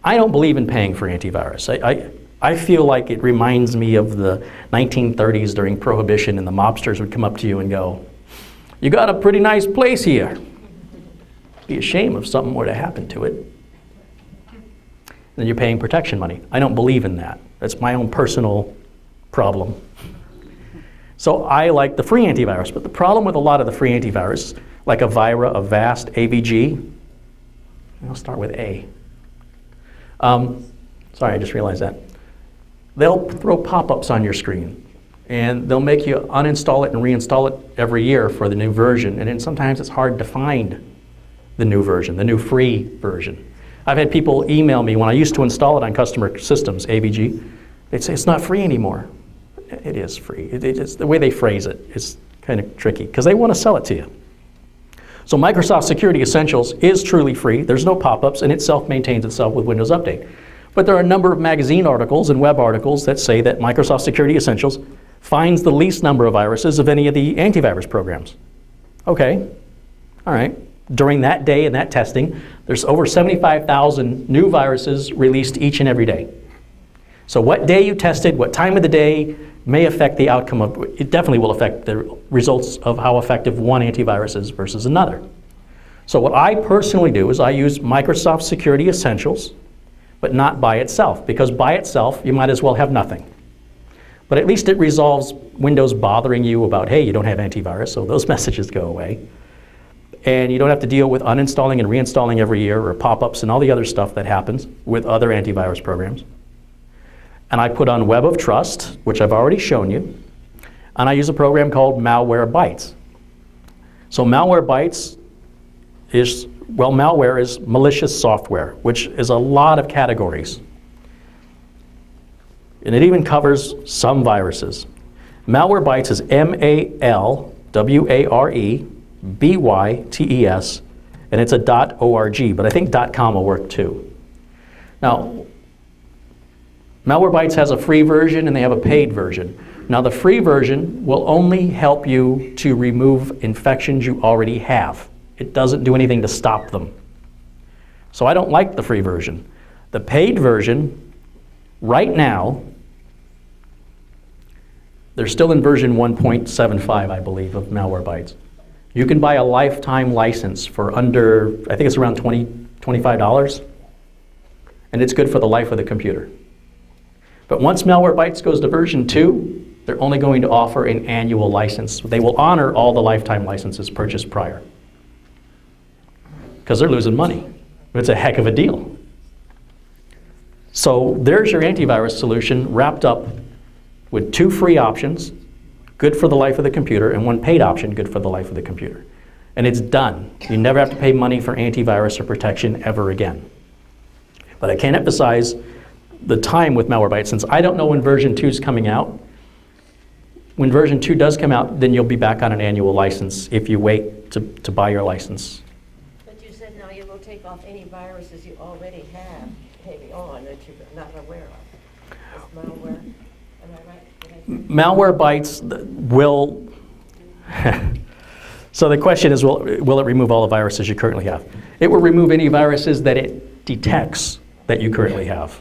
I don't believe in paying for antivirus. I feel like it reminds me of the 1930s during Prohibition, and the mobsters would come up to you and go, "You got a pretty nice place here. Be a shame if something were to happen to it." Then you're paying protection money. I don't believe in that. That's my own personal problem. So I like the free antivirus, but the problem with a lot of the free antivirus, like Avira, Avast, AVG, I'll start with A. Sorry, I just realized that. They'll throw pop-ups on your screen, and they'll make you uninstall it and reinstall it every year for the new version, and then sometimes it's hard to find the new version, the new free version. I've had people email me when I used to install it on customer systems, AVG, they'd say it's not free anymore. It is free. It's the way they phrase it is kind of tricky because they want to sell it to you. So Microsoft Security Essentials is truly free. There's no pop-ups, and it self-maintains itself with Windows Update. But there are a number of magazine articles and web articles that say that Microsoft Security Essentials finds the least number of viruses of any of the antivirus programs. Okay, all right. During that day and that testing, there's over 75,000 new viruses released each and every day. So what day you tested, what time of the day may affect the outcome of, it definitely will affect the results of how effective one antivirus is versus another. So what I personally do is I use Microsoft Security Essentials, but not by itself, because by itself you might as well have nothing. But at least it resolves Windows bothering you about, hey, you don't have antivirus, so those messages go away. And you don't have to deal with uninstalling and reinstalling every year or pop-ups and all the other stuff that happens with other antivirus programs. And I put on Web of Trust, which I've already shown you, and I use a program called Malwarebytes. So Malwarebytes is, well, malware is malicious software, which is a lot of categories. And it even covers some viruses. Malwarebytes is MALWAREBYTES, and it's a .org, but I think .com will work too. Now, Malwarebytes has a free version and they have a paid version. Now the free version will only help you to remove infections you already have. It doesn't do anything to stop them. So I don't like the free version. The paid version, right now, they're still in version 1.75, I believe, of Malwarebytes. You can buy a lifetime license for under, I think it's around $25, and it's good for the life of the computer. But once Malwarebytes goes to version 2, they're only going to offer an annual license. They will honor all the lifetime licenses purchased prior, because they're losing money. It's a heck of a deal. So there's your antivirus solution wrapped up with 2 free options, good for the life of the computer, and 1 paid option, good for the life of the computer. And it's done. You never have to pay money for antivirus or protection ever again. But I can't emphasize the time with Malwarebytes, since I don't know when version 2 is coming out. When version 2 does come out, then you'll be back on an annual license if you wait to buy your license. But you said now you will take off any viruses you already have, maybe on, that you're not aware of. It's malware, am I right? Malwarebytes will, so the question is, will it remove all the viruses you currently have? It will remove any viruses that it detects that you currently have.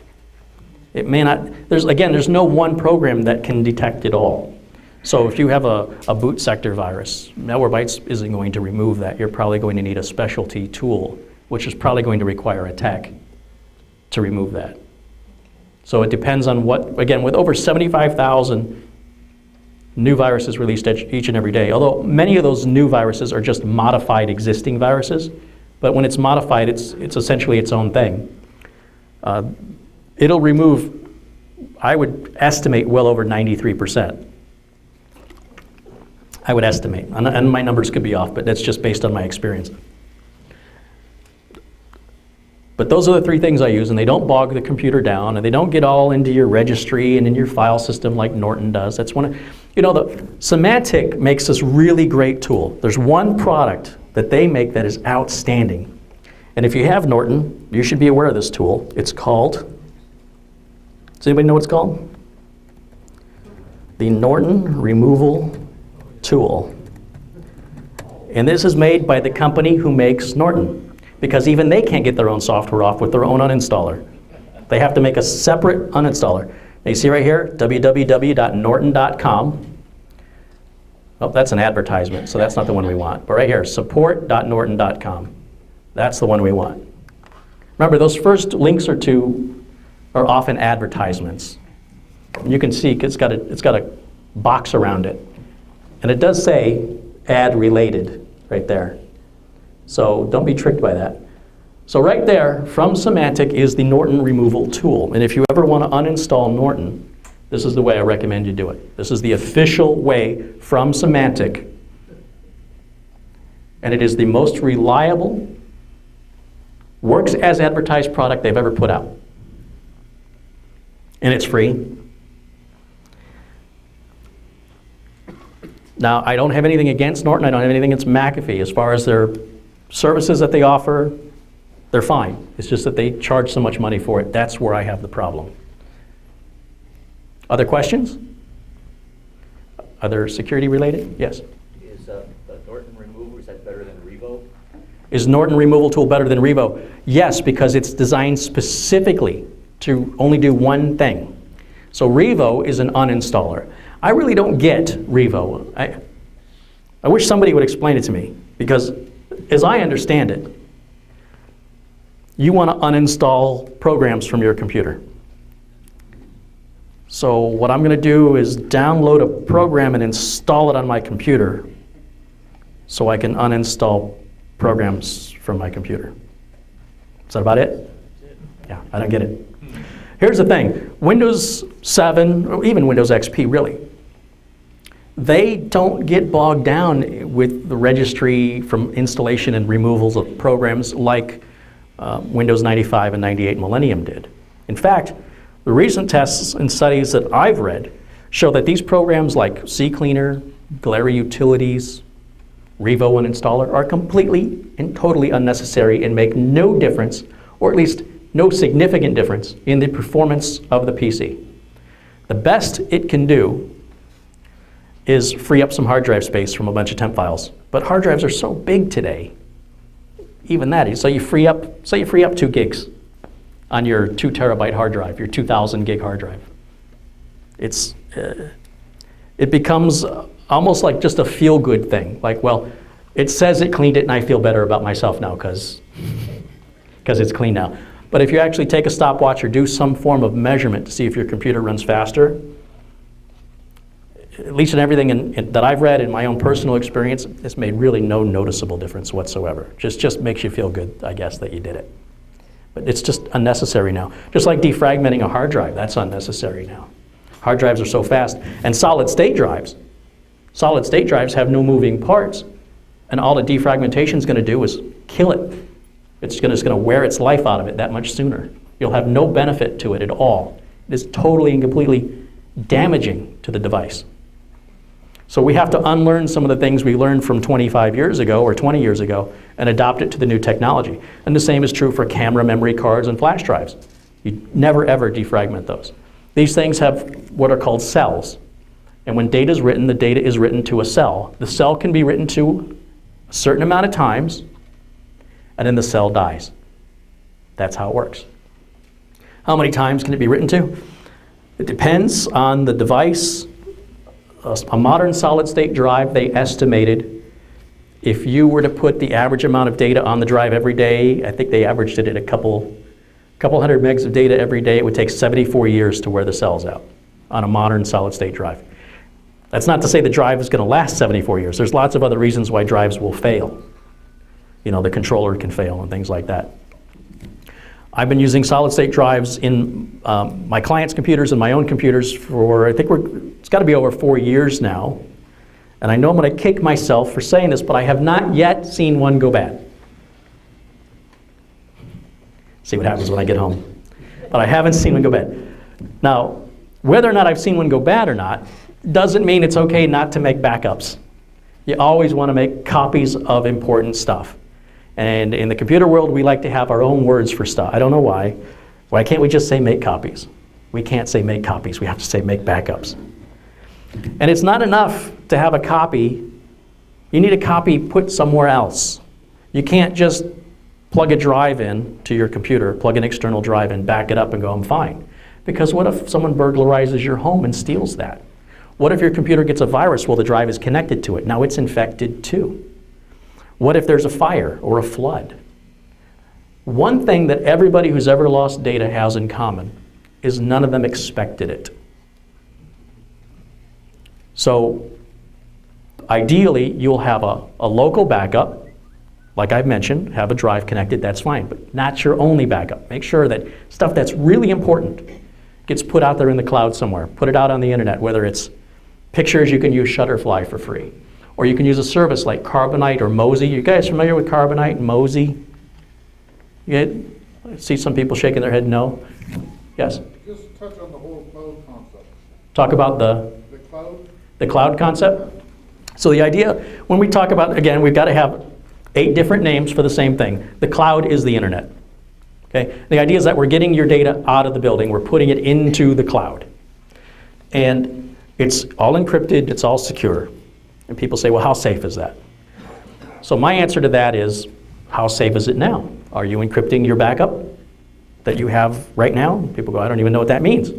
It may not, there's no one program that can detect it all. So if you have a boot sector virus, Malwarebytes isn't going to remove that. You're probably going to need a specialty tool, which is probably going to require a tech to remove that. So it depends on what, again, with over 75,000 new viruses released each and every day, although many of those new viruses are just modified existing viruses, but when it's modified, it's essentially its own thing. It'll remove, I would estimate, well over 93%. I would estimate, and my numbers could be off, but that's just based on my experience. But those are the 3 things I use, and they don't bog the computer down, and they don't get all into your registry and in your file system like Norton does. That's one of, the Symantec makes this really great tool. There's one product that they make that is outstanding. And if you have Norton, you should be aware of this tool. It's called, does anybody know what it's called? The Norton Removal Tool. And this is made by the company who makes Norton, because even they can't get their own software off with their own uninstaller. They have to make a separate uninstaller. Now you see right here, www.norton.com. Oh, that's an advertisement, so that's not the one we want. But right here, support.norton.com. That's the one we want. Remember, those first links or 2 are often advertisements. You can see it's got a box around it. And it does say ad related right there. So don't be tricked by that. So right there, from Symantec, is the Norton removal tool. And if you ever want to uninstall Norton, this is the way I recommend you do it. This is the official way from Symantec. And it is the most reliable, works as advertised product they've ever put out. And it's free. Now, I don't have anything against Norton. I don't have anything against McAfee. As far as their services that they offer, they're fine. It's just that they charge so much money for it. That's where I have the problem. Other questions? Other security related? Yes. Is the Norton remover, is that better than Revo? Is Norton removal tool better than Revo? Yes, because it's designed specifically to only do one thing. So Revo is an uninstaller. I really don't get Revo. I wish somebody would explain it to me, because as I understand it, you want to uninstall programs from your computer. So what I'm going to do is download a program and install it on my computer so I can uninstall programs from my computer. Is that about it? Yeah, I don't get it. Here's the thing. Windows 7, or even Windows XP really, they don't get bogged down with the registry from installation and removals of programs like Windows 95 and 98 Millennium did. In fact, the recent tests and studies that I've read show that these programs like CCleaner, Glary Utilities, Revo Uninstaller are completely and totally unnecessary and make no difference, or at least no significant difference, in the performance of the PC. The best it can do is free up some hard drive space from a bunch of temp files. But hard drives are so big today, even that, so you free up 2 gigs on your 2 terabyte hard drive, your 2,000 gig hard drive. It becomes almost like just a feel-good thing. Like, well, it says it cleaned it and I feel better about myself now because it's clean now. But if you actually take a stopwatch or do some form of measurement to see if your computer runs faster, at least in everything that I've read in my own personal experience, it's made really no noticeable difference whatsoever. Just makes you feel good, I guess, that you did it. But it's just unnecessary now. Just like defragmenting a hard drive, that's unnecessary now. Hard drives are so fast. And solid state drives have no moving parts. And all the defragmentation is going to do is kill it. It's going to wear its life out of it that much sooner. You'll have no benefit to it at all. It is totally and completely damaging to the device. So we have to unlearn some of the things we learned from 25 years ago or 20 years ago and adopt it to the new technology. And the same is true for camera memory cards and flash drives. You never ever defragment those. These things have what are called cells. And when data is written, the data is written to a cell. The cell can be written to a certain amount of times, and then the cell dies. That's how it works. How many times can it be written to? It depends on the device. A modern solid-state drive, they estimated, if you were to put the average amount of data on the drive every day, I think they averaged it at a couple hundred megs of data every day, it would take 74 years to wear the cells out on a modern solid-state drive. That's not to say the drive is going to last 74 years. There's lots of other reasons why drives will fail. You know, the controller can fail and things like that. I've been using solid-state drives in my clients' computers and my own computers for, I think it's got to be over 4 years now. And I know I'm going to kick myself for saying this, but I have not yet seen one go bad. See what happens when I get home. But I haven't seen one go bad. Now, whether or not I've seen one go bad or not doesn't mean it's okay not to make backups. You always want to make copies of important stuff. And in the computer world, we like to have our own words for stuff. I don't know why. Why can't we just say make copies? We can't say make copies. We have to say make backups. And it's not enough to have a copy. You need a copy put somewhere else. You can't just plug a drive in to your computer, plug an external drive in, back it up and go, I'm fine. Because what if someone burglarizes your home and steals that? What if your computer gets a virus while the drive is connected to it? Now it's infected too. What if there's a fire or a flood? One thing that everybody who's ever lost data has in common is none of them expected it. So ideally, you'll have a local backup like I've mentioned, have a drive connected, that's fine, but not your only backup. Make sure that stuff that's really important gets put out there in the cloud somewhere. Put it out on the internet, whether it's pictures, you can use Shutterfly for free. Or you can use a service like Carbonite or Mosey. You guys familiar with Carbonite and Mosey? I see some people shaking their head no. Yes? Just touch on the whole cloud concept. Talk about the cloud? The cloud concept. So the idea, when we talk about, again, we've got to have 8 different names for the same thing. The cloud is the internet. Okay? The idea is that we're getting your data out of the building, we're putting it into the cloud. And it's all encrypted, it's all secure. And people say, well, how safe is that? So my answer to that is, how safe is it now? Are you encrypting your backup that you have right now? People go, I don't even know what that means.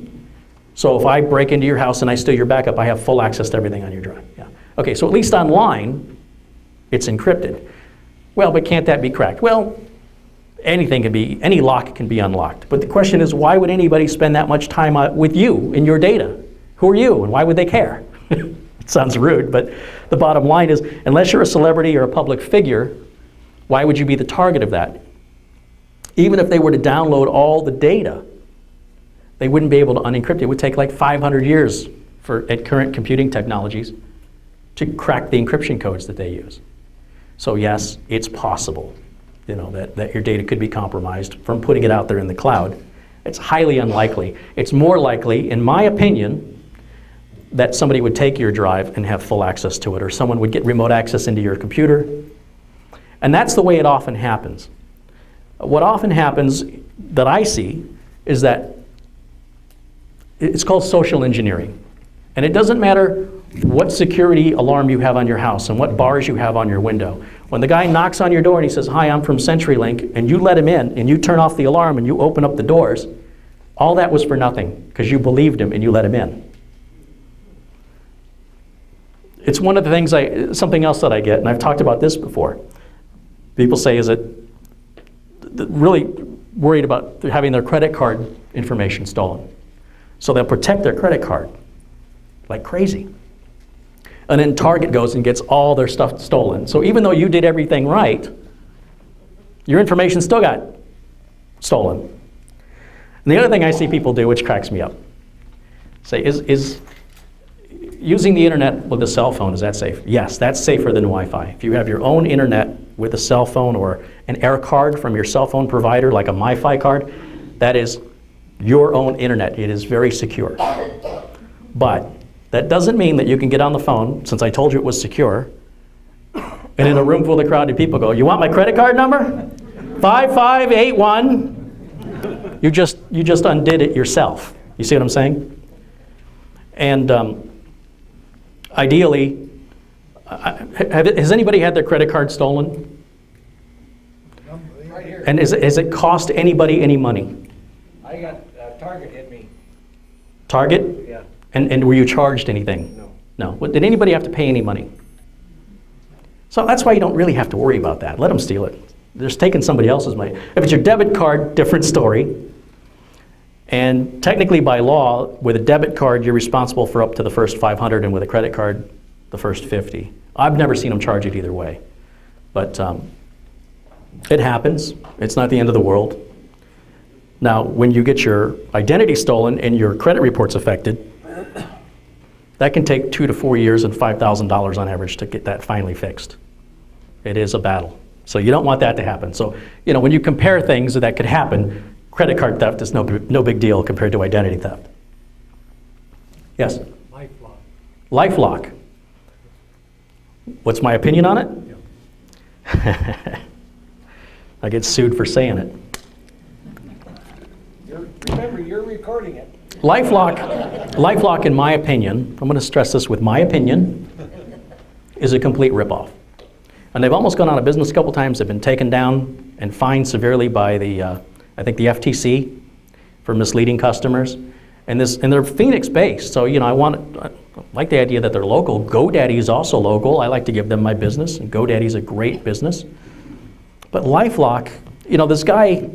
So if I break into your house and I steal your backup, I have full access to everything on your drive. Yeah. Okay, so at least online, it's encrypted. Well, but can't that be cracked? Well, anything can be, any lock can be unlocked. But the question is, why would anybody spend that much time with you and your data? Who are you and why would they care? It sounds rude, but the bottom line is, unless you're a celebrity or a public figure, why would you be the target of that? Even if they were to download all the data, they wouldn't be able to unencrypt it. It would take like 500 years at current computing technologies to crack the encryption codes that they use. So yes, it's possible, that your data could be compromised from putting it out there in the cloud. It's highly unlikely. It's more likely, in my opinion, that somebody would take your drive and have full access to it, or someone would get remote access into your computer. And that's the way it often happens. What often happens that I see is that it's called social engineering. And it doesn't matter what security alarm you have on your house and what bars you have on your window. When the guy knocks on your door and he says, hi, I'm from CenturyLink, and you let him in and you turn off the alarm and you open up the doors, all that was for nothing because you believed him and you let him in. It's one of the things, something else that I get, and I've talked about this before. People say, is it really worried about having their credit card information stolen? So they'll protect their credit card like crazy. And then Target goes and gets all their stuff stolen. So even though you did everything right, your information still got stolen. And the other thing I see people do, which cracks me up, say, is using the internet with a cell phone, is that safe? Yes, that's safer than Wi-Fi. If you have your own internet with a cell phone or an air card from your cell phone provider, like a MiFi card, that is your own internet. It is very secure. But that doesn't mean that you can get on the phone, since I told you it was secure, and in a room full of crowded people go, you want my credit card number? 5581. You just undid it yourself. You see what I'm saying? And ideally, has anybody had their credit card stolen? Right here. And has it cost anybody any money? I got, Target hit me. Target? Yeah. And were you charged anything? No. No. Did anybody have to pay any money? So that's why you don't really have to worry about that. Let them steal it. They're just taking somebody else's money. If it's your debit card, different story. And technically by law, with a debit card, you're responsible for up to the first 500, and with a credit card, the first 50. I've never seen them charge it either way. But it happens. It's not the end of the world. Now, when you get your identity stolen and your credit report's affected, that can take 2 to 4 years and $5,000 on average to get that finally fixed. It is a battle. So you don't want that to happen. So, when you compare things that could happen, credit card theft is no big deal compared to identity theft. Yes? LifeLock. LifeLock. What's my opinion on it? Yeah. I get sued for saying it. Remember, you're recording it. LifeLock, in my opinion, I'm going to stress this with my opinion, is a complete ripoff. And they've almost gone out of business a couple times. They've been taken down and fined severely by the, I think the FTC for misleading customers. And they're Phoenix-based, so I like the idea that they're local. GoDaddy is also local. I like to give them my business, and GoDaddy's a great business. But LifeLock, this guy,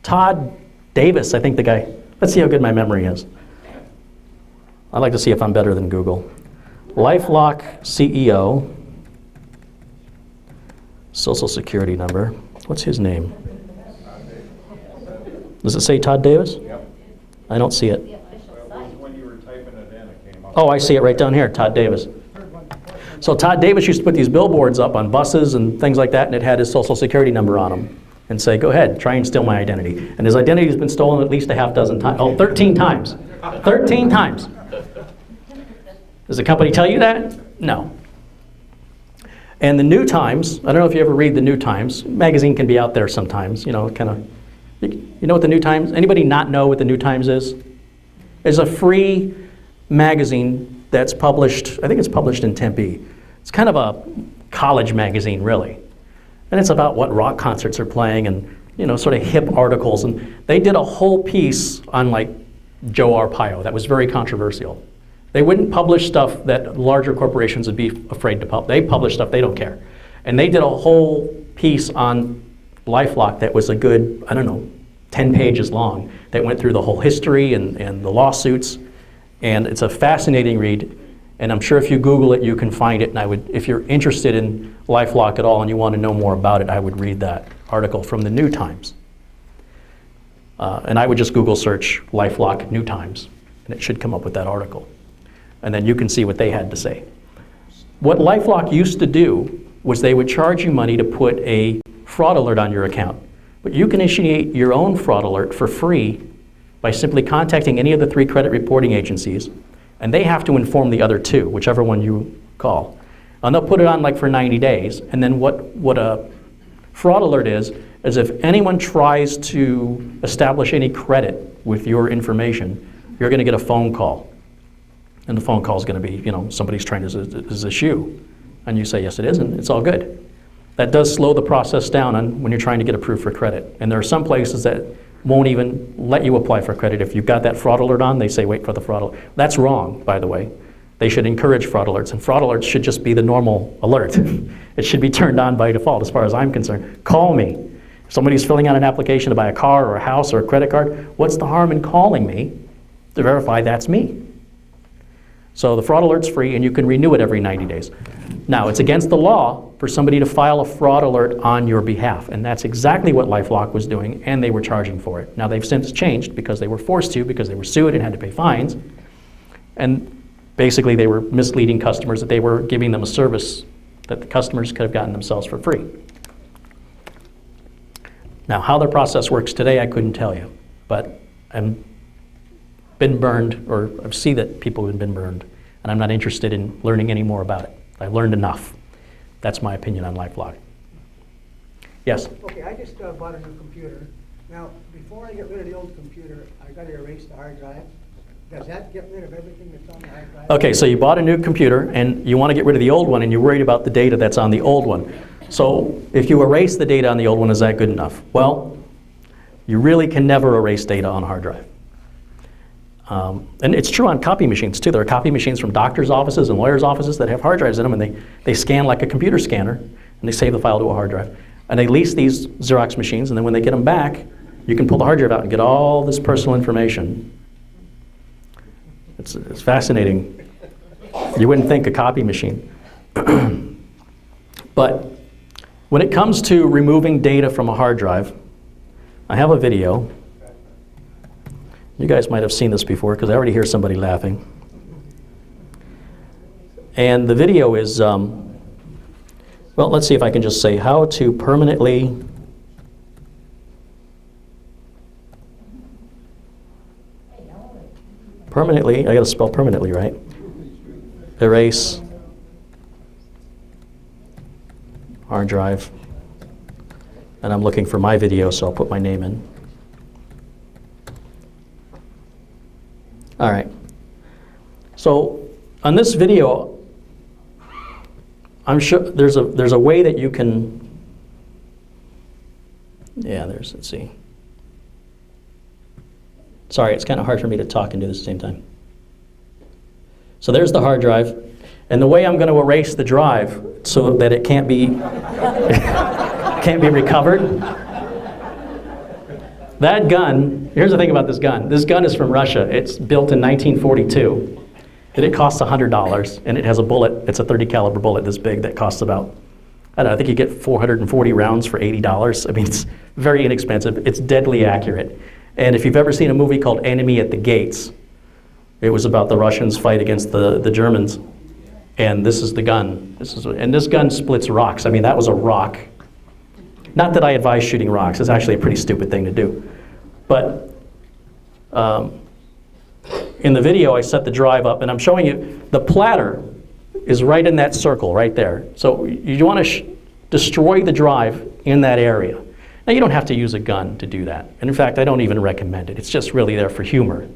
Todd Davis, I think the guy, let's see how good my memory is. I'd like to see if I'm better than Google. LifeLock CEO, Social Security number. What's his name? Does it say Todd Davis? Yep. I don't see it. The official That site. was when you were typing it in, it came up. Oh, I see it right down here, Todd Davis. So Todd Davis used to put these billboards up on buses and things like that, and it had his Social Security number on them, and say, go ahead, try and steal my identity. And his identity has been stolen at least a half dozen times, 13 times. 13 times. Does the company tell you that? No. And the New Times, I don't know if you ever read the New Times, magazine can be out there sometimes, you know, kind of, you know what the New Times, anybody not know what the New Times is? It's a free magazine that's published, I think it's published in Tempe. It's kind of a college magazine, really. And it's about what rock concerts are playing and, you know, sort of hip articles. And they did a whole piece on, like, Joe Arpaio that was very controversial. They wouldn't publish stuff that larger corporations would be afraid to publish. They publish stuff they don't care. And they did a whole piece on LifeLock that was a good, I don't know, 10 pages long that went through the whole history and the lawsuits. And it's a fascinating read. And I'm sure if you Google it, you can find it. And I would, if you're interested in LifeLock at all and you want to know more about it, I would read that article from the New Times. And I would just Google search LifeLock New Times, and it should come up with that article. And then you can see what they had to say. What LifeLock used to do was they would charge you money to put a fraud alert on your account. But you can initiate your own fraud alert for free by simply contacting any of the 3 credit reporting agencies, and they have to inform the other 2, whichever one you call. And they'll put it on like for 90 days, and then what a fraud alert is if anyone tries to establish any credit with your information, you're going to get a phone call. And the phone call is going to be, you know, somebody's trying to, is this you? And you say, yes, it is, and it's all good. That does slow the process down on when you're trying to get approved for credit. And there are some places that won't even let you apply for credit. If you've got that fraud alert on, they say, wait for the fraud alert. That's wrong, by the way. They should encourage fraud alerts, and fraud alerts should just be the normal alert. It should be turned on by default, as far as I'm concerned. Call me. If somebody's filling out an application to buy a car or a house or a credit card, what's the harm in calling me to verify that's me? So the fraud alert's free, and you can renew it every 90 days. Now, it's against the law for somebody to file a fraud alert on your behalf, and that's exactly what LifeLock was doing, and they were charging for it. Now, they've since changed because they were forced to, because they were sued and had to pay fines, and basically they were misleading customers that they were giving them a service that the customers could have gotten themselves for free. Now, how the process works today, I couldn't tell you, but I'm been burned, or I see that people have been burned, and I'm not interested in learning any more about it. I've learned enough. That's my opinion on LifeLock. Yes? Okay, I just bought a new computer. Now, before I get rid of the old computer, I gotta erase the hard drive. Does that get rid of everything that's on the hard drive? Okay, so you bought a new computer, and you want to get rid of the old one, and you're worried about the data that's on the old one. So if you erase the data on the old one, is that good enough? Well, you really can never erase data on a hard drive. And it's true on copy machines too. There are copy machines from doctors' offices and lawyers' offices that have hard drives in them, and they scan like a computer scanner, and they save the file to a hard drive. And they lease these Xerox machines, and then when they get them back, you can pull the hard drive out and get all this personal information. It's fascinating. You wouldn't think a copy machine. But when it comes to removing data from a hard drive, I have a video. You guys might have seen this before because I already hear somebody laughing. And the video is, well, let's see if I can just say how to permanently I gotta spell permanently right, erase hard drive. And I'm looking for my video, so I'll put my name in. All right. So on this video, I'm sure there's a way that you can, let's see. Sorry, it's kind of hard for me to talk and do this at the same time. So there's the hard drive, and the way I'm going to erase the drive so that it can't be can't be recovered. That gun, here's the thing about this gun. This gun is from Russia. It's built in 1942, and it costs $100, and it has a bullet. It's a .30 caliber bullet this big that costs about I don't know, I think you get 440 rounds for $80. I mean, it's very inexpensive. It's deadly accurate. And if you've ever seen a movie called Enemy at the Gates, it was about the Russians fight against the Germans. And this is the gun. And this gun splits rocks. I mean, that was a rock. Not that I advise shooting rocks. It's actually a pretty stupid thing to do. But in the video, I set the drive up, and I'm showing you the platter is right in that circle right there. So you want to destroy the drive in that area. Now, you don't have to use a gun to do that. And in fact, I don't even recommend it. It's just really there for humor.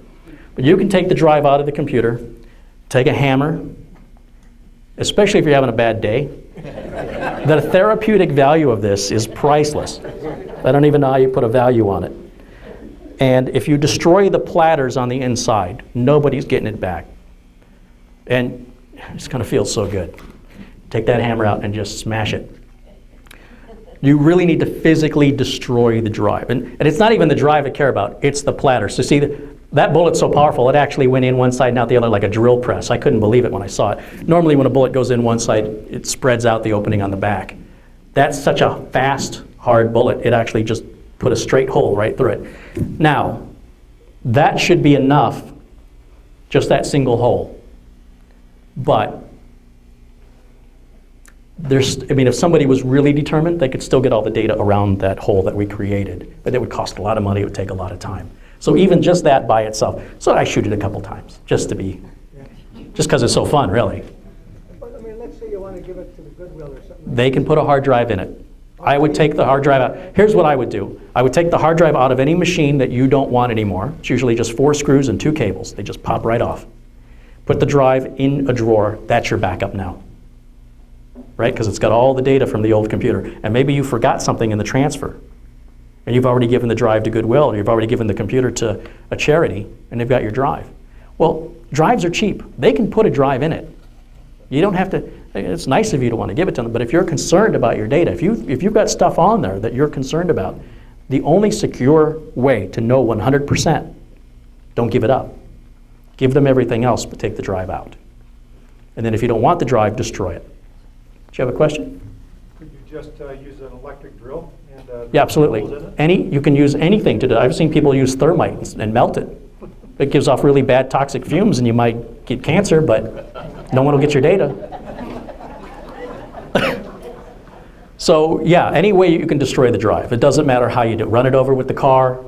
But you can take the drive out of the computer, take a hammer, especially if you're having a bad day. The therapeutic value of this is priceless. I don't even know how you put a value on it. And if you destroy the platters on the inside, nobody's getting it back. And it's going to feel so good. Take that hammer out and just smash it. You really need to physically destroy the drive. And it's not even the drive I care about, it's the platter. So see, that bullet's so powerful, it actually went in one side and out the other like a drill press. I couldn't believe it when I saw it. Normally when a bullet goes in one side, it spreads out the opening on the back. That's such a fast, hard bullet, it actually just put a straight hole right through it. Now, that should be enough, just that single hole. But if somebody was really determined, they could still get all the data around that hole that we created. But it would cost a lot of money, it would take a lot of time. So even just that by itself. So I shoot it a couple times, just because it's so fun, really. But I mean, let's say you want to give it to the Goodwill or something. They can put a hard drive in it. I would take the hard drive out. Here's what I would do. I would take the hard drive out of any machine that you don't want anymore. It's usually just 4 screws and 2 cables. They just pop right off. Put the drive in a drawer. That's your backup now. Right? Because it's got all the data from the old computer. And maybe you forgot something in the transfer. And you've already given the drive to Goodwill, or you've already given the computer to a charity, and they've got your drive. Well, drives are cheap. They can put a drive in it. You don't have to, it's nice of you to want to give it to them, but if you're concerned about your data, if you've got stuff on there that you're concerned about, the only secure way to know 100%, don't give it up. Give them everything else, but take the drive out. And then if you don't want the drive, destroy it. Do you have a question? Could you just use an electric drill? And, Yeah, absolutely. You can use anything to do. I've seen people use thermite and melt it. It gives off really bad toxic fumes, and you might get cancer, but no one will get your data. So yeah, any way you can destroy the drive. It doesn't matter how you do it. Run it over with the car,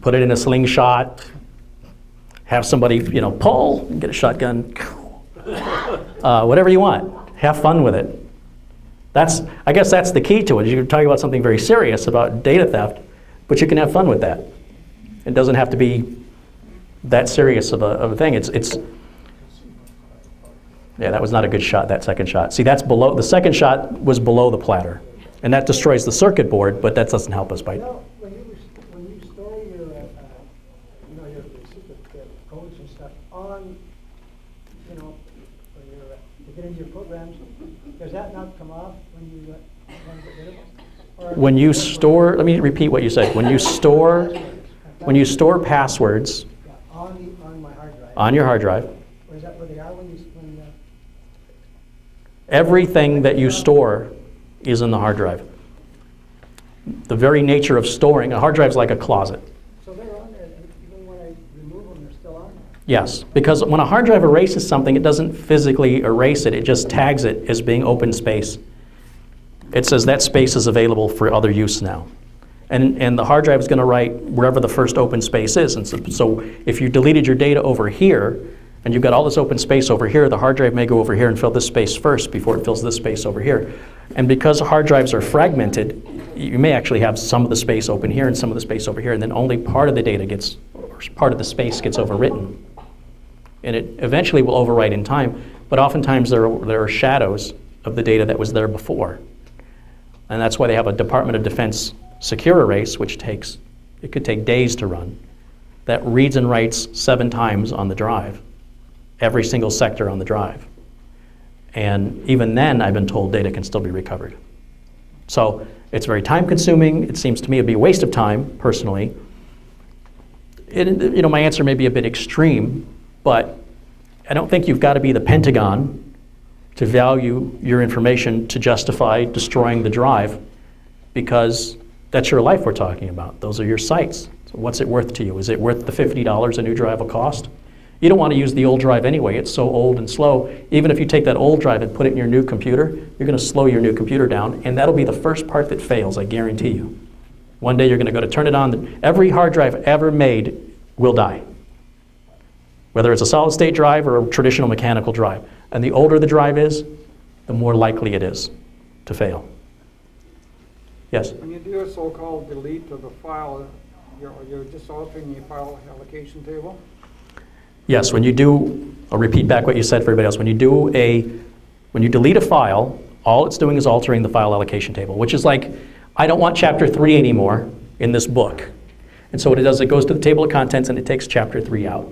put it in a slingshot, have somebody pull, get a shotgun, whatever you want. Have fun with it. I guess that's the key to it. You're talking about something very serious about data theft, but you can have fun with that. It doesn't have to be that serious of a thing. Yeah, that was not a good shot, that second shot. See, that's below, the second shot was below the platter. And that destroys the circuit board, but that doesn't help us by. Well, when you store your secret codes and stuff on, when you get into your programs, does that not come off when you want to get rid of it? When you store, let me repeat what you said. When you store passwords on my hard drive. on your hard drive, Or is that where they are when everything that you store is in the hard drive. The very nature of storing, a hard drive is like a closet. So they're on there, and even when I remove them, they're still on there? Yes, because when a hard drive erases something, it doesn't physically erase it, it just tags it as being open space. It says that space is available for other use now. And the hard drive is going to write wherever the first open space is. And so if you deleted your data over here, and you've got all this open space over here, the hard drive may go over here and fill this space first before it fills this space over here. And because hard drives are fragmented, you may actually have some of the space open here and some of the space over here, and then only part of the data gets, or part of the space gets overwritten. And it eventually will overwrite in time, but oftentimes there are shadows of the data that was there before. And that's why they have a Department of Defense secure erase, which it could take days to run, that reads and writes 7 times on the drive. Every single sector on the drive. And even then, I've been told data can still be recovered. So it's very time consuming. It seems to me it'd be a waste of time, personally. My answer may be a bit extreme, but I don't think you've got to be the Pentagon to value your information to justify destroying the drive, because that's your life we're talking about. Those are your sites. So what's it worth to you? Is it worth the $50 a new drive will cost? You don't want to use the old drive anyway. It's so old and slow. Even if you take that old drive and put it in your new computer, you're going to slow your new computer down, and that'll be the first part that fails, I guarantee you. One day you're going to go to turn it on. Every hard drive ever made will die, whether it's a solid state drive or a traditional mechanical drive. And the older the drive is, the more likely it is to fail. Yes? When you do a so-called delete of the file, you're just altering the file allocation table? Yes, when you do, I'll repeat back what you said for everybody else. When you delete a file, all it's doing is altering the file allocation table, which is like, I don't want chapter 3 anymore in this book. And so what it does, it goes to the table of contents and it takes chapter 3 out.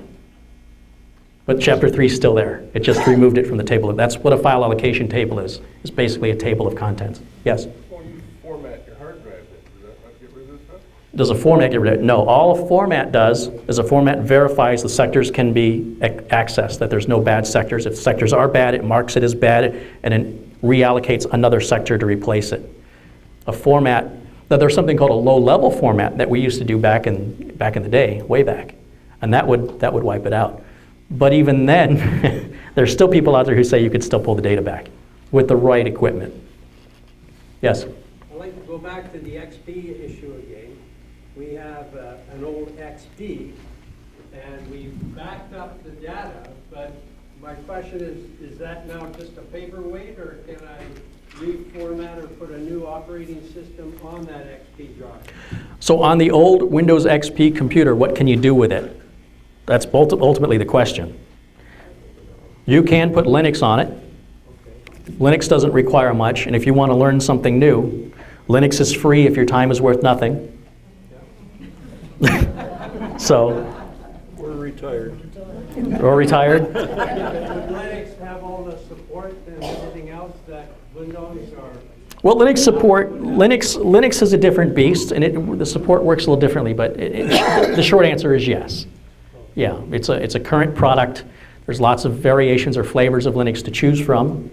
But chapter 3 is still there. It just removed it from the table. That's what a file allocation table is. It's basically a table of contents. Yes? Well, you format your hard drive, does that not get rid of this stuff? Does a format get rid of it? No. All a format does is a format verifies the sectors can be accessed, that there's no bad sectors. If sectors are bad, it marks it as bad, and then reallocates another sector to replace it. A format, now there's something called a low-level format that we used to do back in the day, way back, and that would wipe it out. But even then, there's still people out there who say you could still pull the data back with the right equipment. Yes? I'd like to go back to the XP issue again. We have an old XP, and we backed up the data, but my question is that now just a paperweight, or can I reformat or put a new operating system on that XP drive? So on the old Windows XP computer, what can you do with it? That's ultimately the question. You can put Linux on it. Linux doesn't require much, and if you want to learn something new, Linux is free if your time is worth nothing. So. We're retired. Or retired. Does Linux have all the support and everything else that Windows are? Well, Linux is a different beast, and the support works a little differently, but the short answer is yes. Yeah, it's a current product. There's lots of variations or flavors of Linux to choose from.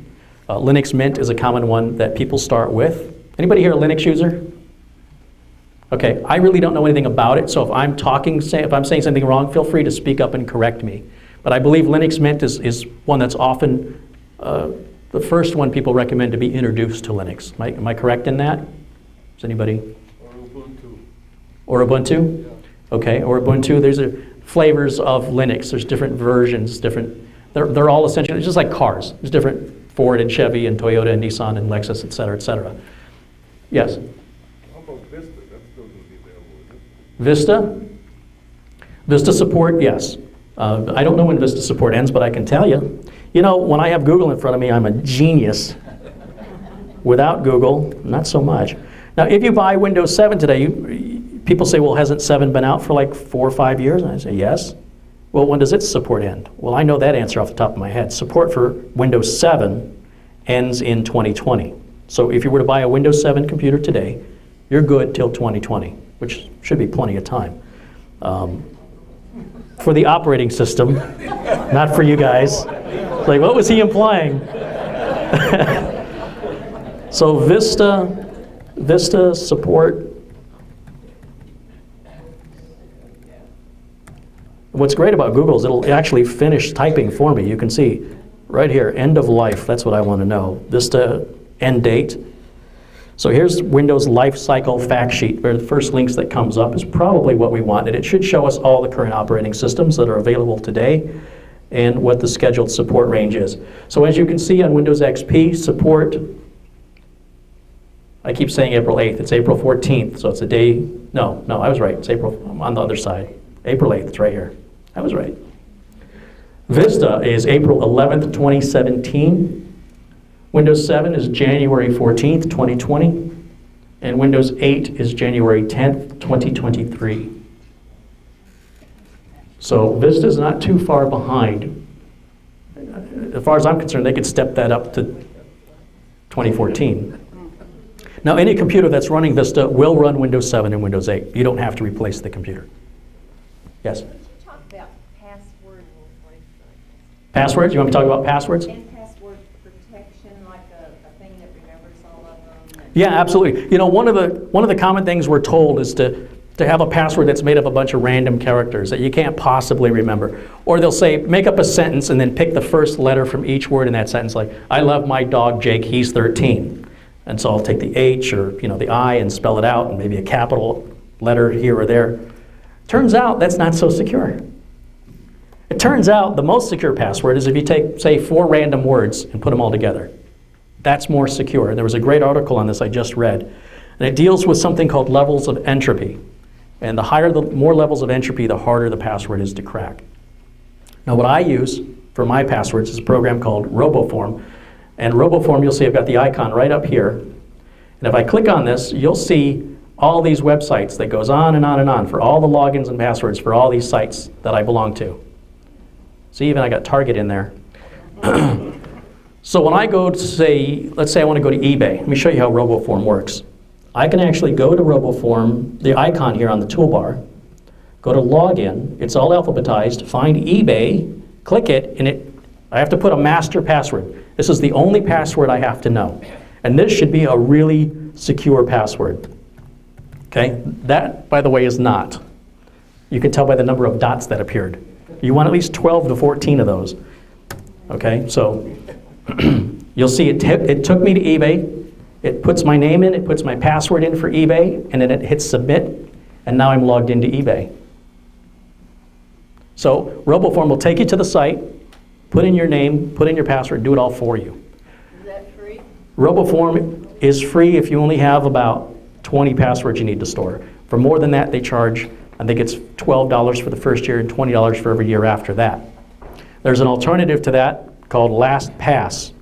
Linux Mint is a common one that people start with. Anybody here a Linux user? Okay, I really don't know anything about it, so if I'm saying something wrong, feel free to speak up and correct me. But I believe Linux Mint is one that's often the first one people recommend to be introduced to Linux. Am I correct in that? Is anybody? Or Ubuntu. Or Ubuntu? Yeah. Okay, or Ubuntu. There's flavors of Linux. There's different versions, they're all essentially, it's just like cars. There's different Ford and Chevy and Toyota and Nissan and Lexus, et cetera, et cetera. Yes? How about Vista? That's still going to be available, isn't it? Vista? Vista support, yes. I don't know when Vista support ends, but I can tell you. You know, when I have Google in front of me, I'm a genius. Without Google, not so much. Now, if you buy Windows 7 today, people say, well, hasn't 7 been out for like 4 or 5 years? And I say, yes. Well, when does its support end? Well, I know that answer off the top of my head. Support for Windows 7 ends in 2020. So if you were to buy a Windows 7 computer today, you're good till 2020, which should be plenty of time. For the operating system, not for you guys. Like, what was he implying? So Vista support. What's great about Google is it'll actually finish typing for me. You can see right here, end of life. That's what I want to know. Vista end date. So here's Windows lifecycle fact sheet, where the first links that comes up is probably what we want. And it should show us all the current operating systems that are available today and what the scheduled support range is. So as you can see on Windows XP, support, I keep saying April 8th. It's April 14th, so it's a day. No, I was right. It's April, I'm on the other side. April 8th, it's right here. I was right. Vista is April 11th, 2017. Windows 7 is January 14th, 2020. And Windows 8 is January 10th, 2023. So Vista's not too far behind. As far as I'm concerned, they could step that up to 2014. Now, any computer that's running Vista will run Windows 7 and Windows 8. You don't have to replace the computer. Yes? Could you talk about password? Passwords? You want me to talk about passwords? And password protection. Yeah, absolutely. You know, one of the common things we're told is to have a password that's made of a bunch of random characters that you can't possibly remember. Or they'll say, make up a sentence and then pick the first letter from each word in that sentence, like, I love my dog Jake, he's 13. And so I'll take the H or the I and spell it out, and maybe a capital letter here or there. Turns out that's not so secure. It turns out the most secure password is if you take, say, 4 random words and put them all together. That's more secure. And there was a great article on this I just read, and it deals with something called levels of entropy. And the more levels of entropy, the harder the password is to crack. Now, what I use for my passwords is a program called RoboForm. And RoboForm, you'll see I've got the icon right up here. And if I click on this, you'll see all these websites that goes on and on and on for all the logins and passwords for all these sites that I belong to. See, even I got Target in there. So when I go to say, let's say I want to go to eBay. Let me show you how RoboForm works. I can actually go to RoboForm, the icon here on the toolbar, go to Login, it's all alphabetized, find eBay, click it, and I have to put a master password. This is the only password I have to know. And this should be a really secure password. Okay? That, by the way, is not. You can tell by the number of dots that appeared. You want at least 12 to 14 of those. Okay? So you'll see it took me to eBay. It puts my name in, it puts my password in for eBay, and then it hits submit, and now I'm logged into eBay. So RoboForm will take you to the site, put in your name, put in your password, do it all for you. Is that free? RoboForm is free if you only have about 20 passwords you need to store. For more than that, they charge, I think it's $12 for the first year and $20 for every year after that. There's an alternative to that called LastPass,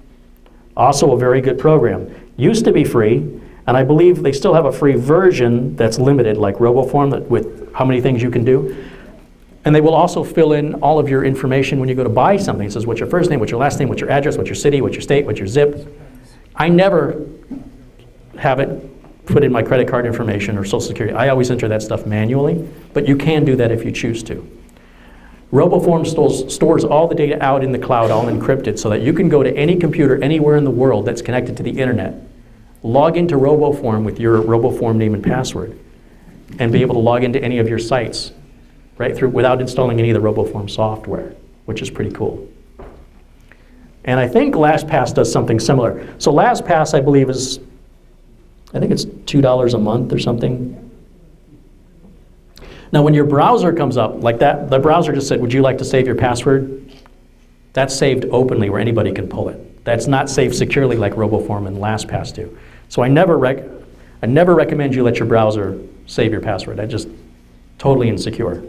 also a very good program. Used to be free, and I believe they still have a free version that's limited, like RoboForm, with how many things you can do. And they will also fill in all of your information when you go to buy something. It says what's your first name, what's your last name, what's your address, what's your city, what's your state, what's your zip. I never have it put in my credit card information or Social Security. I always enter that stuff manually, but you can do that if you choose to. RoboForm stores all the data out in the cloud, all encrypted, so that you can go to any computer anywhere in the world that's connected to the internet, log into RoboForm with your RoboForm name and password, and be able to log into any of your sites right through without installing any of the RoboForm software, which is pretty cool. And I think LastPass does something similar. So LastPass, I believe, is, I think it's $2 a month or something. Now, when your browser comes up like that, the browser just said, would you like to save your password? That's saved openly where anybody can pull it. That's not saved securely like RoboForm and LastPass do. So I never recommend you let your browser save your password. That's just totally insecure.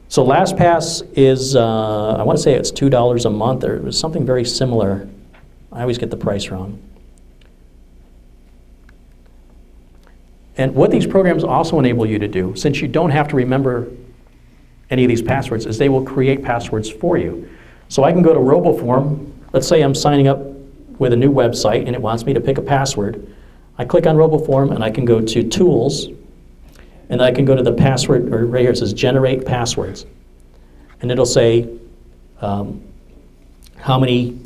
So LastPass is, I want to say it's $2 a month, or it was something very similar. I always get the price wrong. And what these programs also enable you to do, since you don't have to remember any of these passwords, is they will create passwords for you. So I can go to RoboForm. Let's say I'm signing up with a new website and it wants me to pick a password. I click on RoboForm and I can go to Tools, and I can go to the password, or right here it says Generate Passwords. And it'll say, how many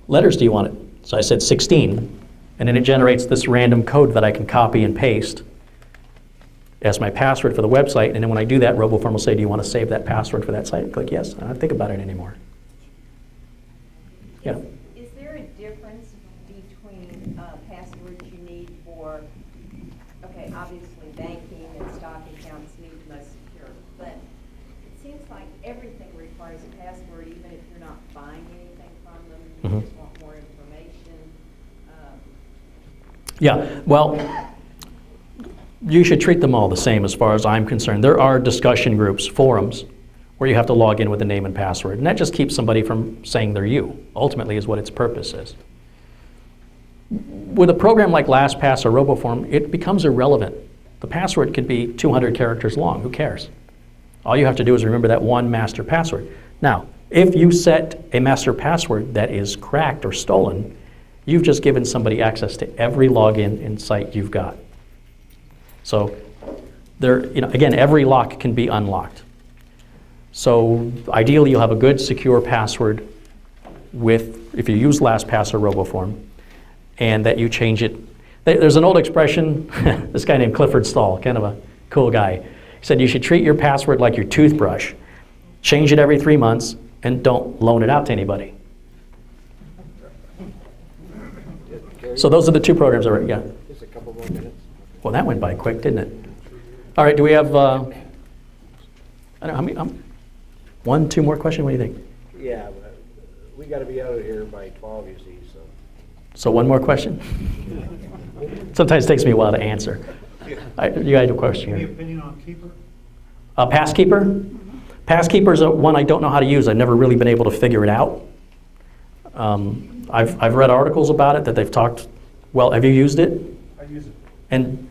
letters do you want it? So I said 16, and then it generates this random code that I can copy and paste as my password for the website, and then when I do that, RoboForm will say, do you want to save that password for that site? Click yes. I don't have to think about it anymore. Yeah. Is there a difference between passwords you need for, okay, obviously banking and stock accounts need most secure, but it seems like everything requires a password, even if you're not buying anything from them, you just want more information. Yeah, well, you should treat them all the same as far as I'm concerned. There are discussion groups, forums, where you have to log in with a name and password, and that just keeps somebody from saying they're you, ultimately is what its purpose is. With a program like LastPass or RoboForm, it becomes irrelevant. The password could be 200 characters long, who cares? All you have to do is remember that one master password. Now, if you set a master password that is cracked or stolen, you've just given somebody access to every login and site you've got. So there, again, every lock can be unlocked. So ideally, you'll have a good, secure password if you use LastPass or RoboForm, and that you change it. There's an old expression, this guy named Clifford Stahl, kind of a cool guy. He said you should treat your password like your toothbrush. Change it every 3 months and don't loan it out to anybody. So those are the two programs that are, yeah. Just a couple more minutes. Well, that went by quick, didn't it? All right, do we have, I don't know, how many, 1, 2 more questions? What do you think? Yeah, but we gotta be out of here by 12, you see, so. So one more question? Sometimes it takes me a while to answer. You guys have a question Any here. opinion on Keeper? Passkeeper? Passkeeper is one I don't know how to use. I've never really been able to figure it out. I've read articles about it that they've talked, well, have you used it? I use it. And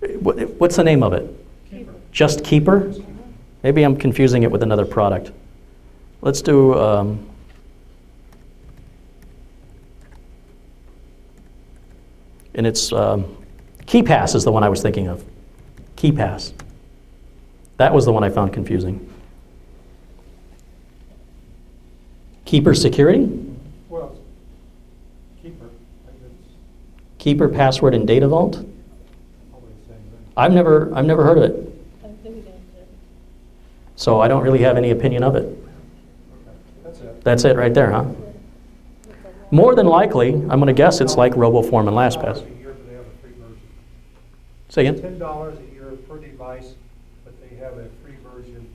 Keeper. what's the name of it? Keeper. Just Keeper? Maybe I'm confusing it with another product. Let's do, and it's, KeyPass is the one I was thinking of. KeyPass. That was the one I found confusing. Keeper Security? Well, Keeper. I think it's Keeper Password and Data Vault? probably the same thing. I've never heard of it. So I don't really have any opinion of it. Okay, that's it. That's it right there, huh? More than likely, I'm going to guess it's like RoboForm and LastPass. $10 a year, but they have a free version. Say again? $10 a year per device, but they have a free version.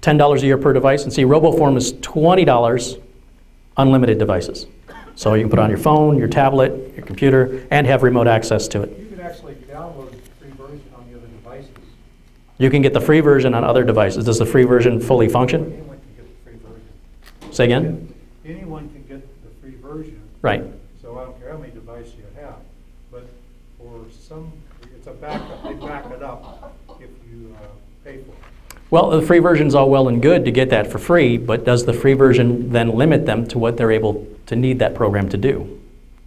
$10 a year per device. And see, RoboForm is $20 unlimited devices. So you can put it on your phone, your tablet, your computer, and have remote access to it. You can actually download the free version on the other devices. You can get the free version on other devices. Does the free version fully function? Anyone can get the free version. Say again? Anyone can get the free version. Right. So I don't care how many devices you have, but for some, it's a backup. They back it up if you pay for it. Well, the free version's all well and good to get that for free, but does the free version then limit them to what they're able to need that program to do?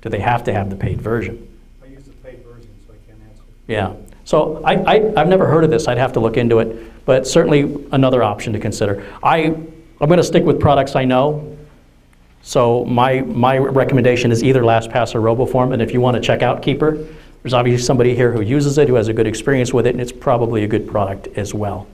Do they have to have the paid version? I use the paid version, so I can't answer. Yeah. So I've never heard of this. I'd have to look into it, but certainly another option to consider. I'm going to stick with products I know. So my recommendation is either LastPass or RoboForm, and if you want to check out Keeper, there's obviously somebody here who uses it, who has a good experience with it, and it's probably a good product as well.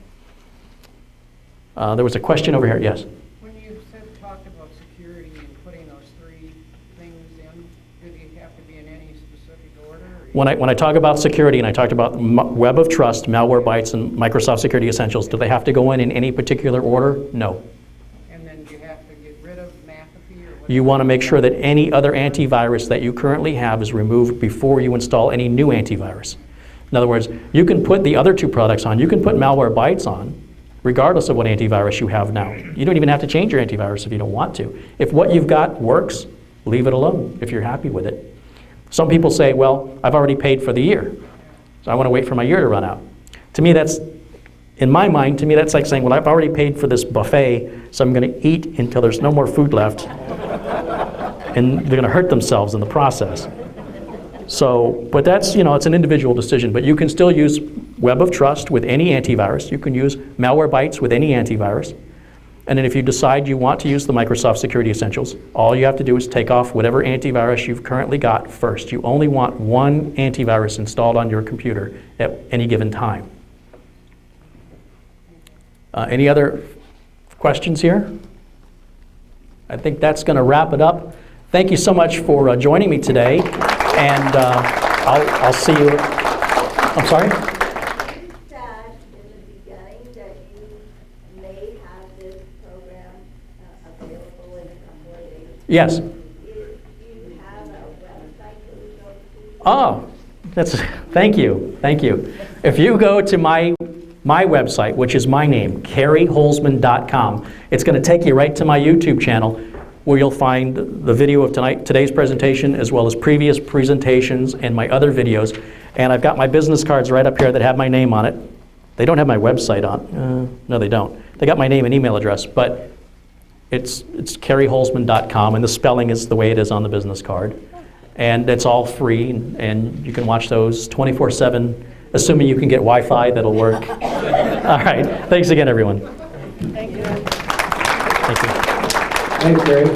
There was a question over here. Yes? When you talked about security and putting those 3 things in, do you have to be in any specific order? When I talk about security and I talked about Web of Trust, Malwarebytes, and Microsoft Security Essentials, do they have to go in any particular order? No. And then do you have to get rid of McAfee? Or what? You want to make sure that any other antivirus that you currently have is removed before you install any new antivirus. In other words, you can put the other 2 products on. You can put Malwarebytes on, regardless of what antivirus you have now. You don't even have to change your antivirus if you don't want to. If what you've got works, leave it alone if you're happy with it. Some people say, well, I've already paid for the year, so I want to wait for my year to run out. To me, that's, in my mind, to me that's like saying, well, I've already paid for this buffet, so I'm going to eat until there's no more food left, and they're going to hurt themselves in the process. So, but that's, it's an individual decision, but you can still use Web of Trust with any antivirus. You can use Malwarebytes with any antivirus. And then if you decide you want to use the Microsoft Security Essentials, all you have to do is take off whatever antivirus you've currently got first. You only want one antivirus installed on your computer at any given time. Any other questions here? I think that's going to wrap it up. Thank you so much for joining me today, and I'll see you. I'm sorry? You said in the beginning that you may have this program available in a couple of days. Yes. Do you have a website that we go to? Oh, thank you. If you go to my website, which is my name, careyholzman.com, it's going to take you right to my YouTube channel, where you'll find the video of today's presentation, as well as previous presentations and my other videos. And I've got my business cards right up here that have my name on it. They don't have my website on. No, they don't. They got my name and email address, but it's careyholzman.com, and the spelling is the way it is on the business card. And it's all free, and you can watch those 24/7, assuming you can get Wi-Fi that'll work. All right. Thanks again, everyone. Thank you. Thank you. Thanks, Carey.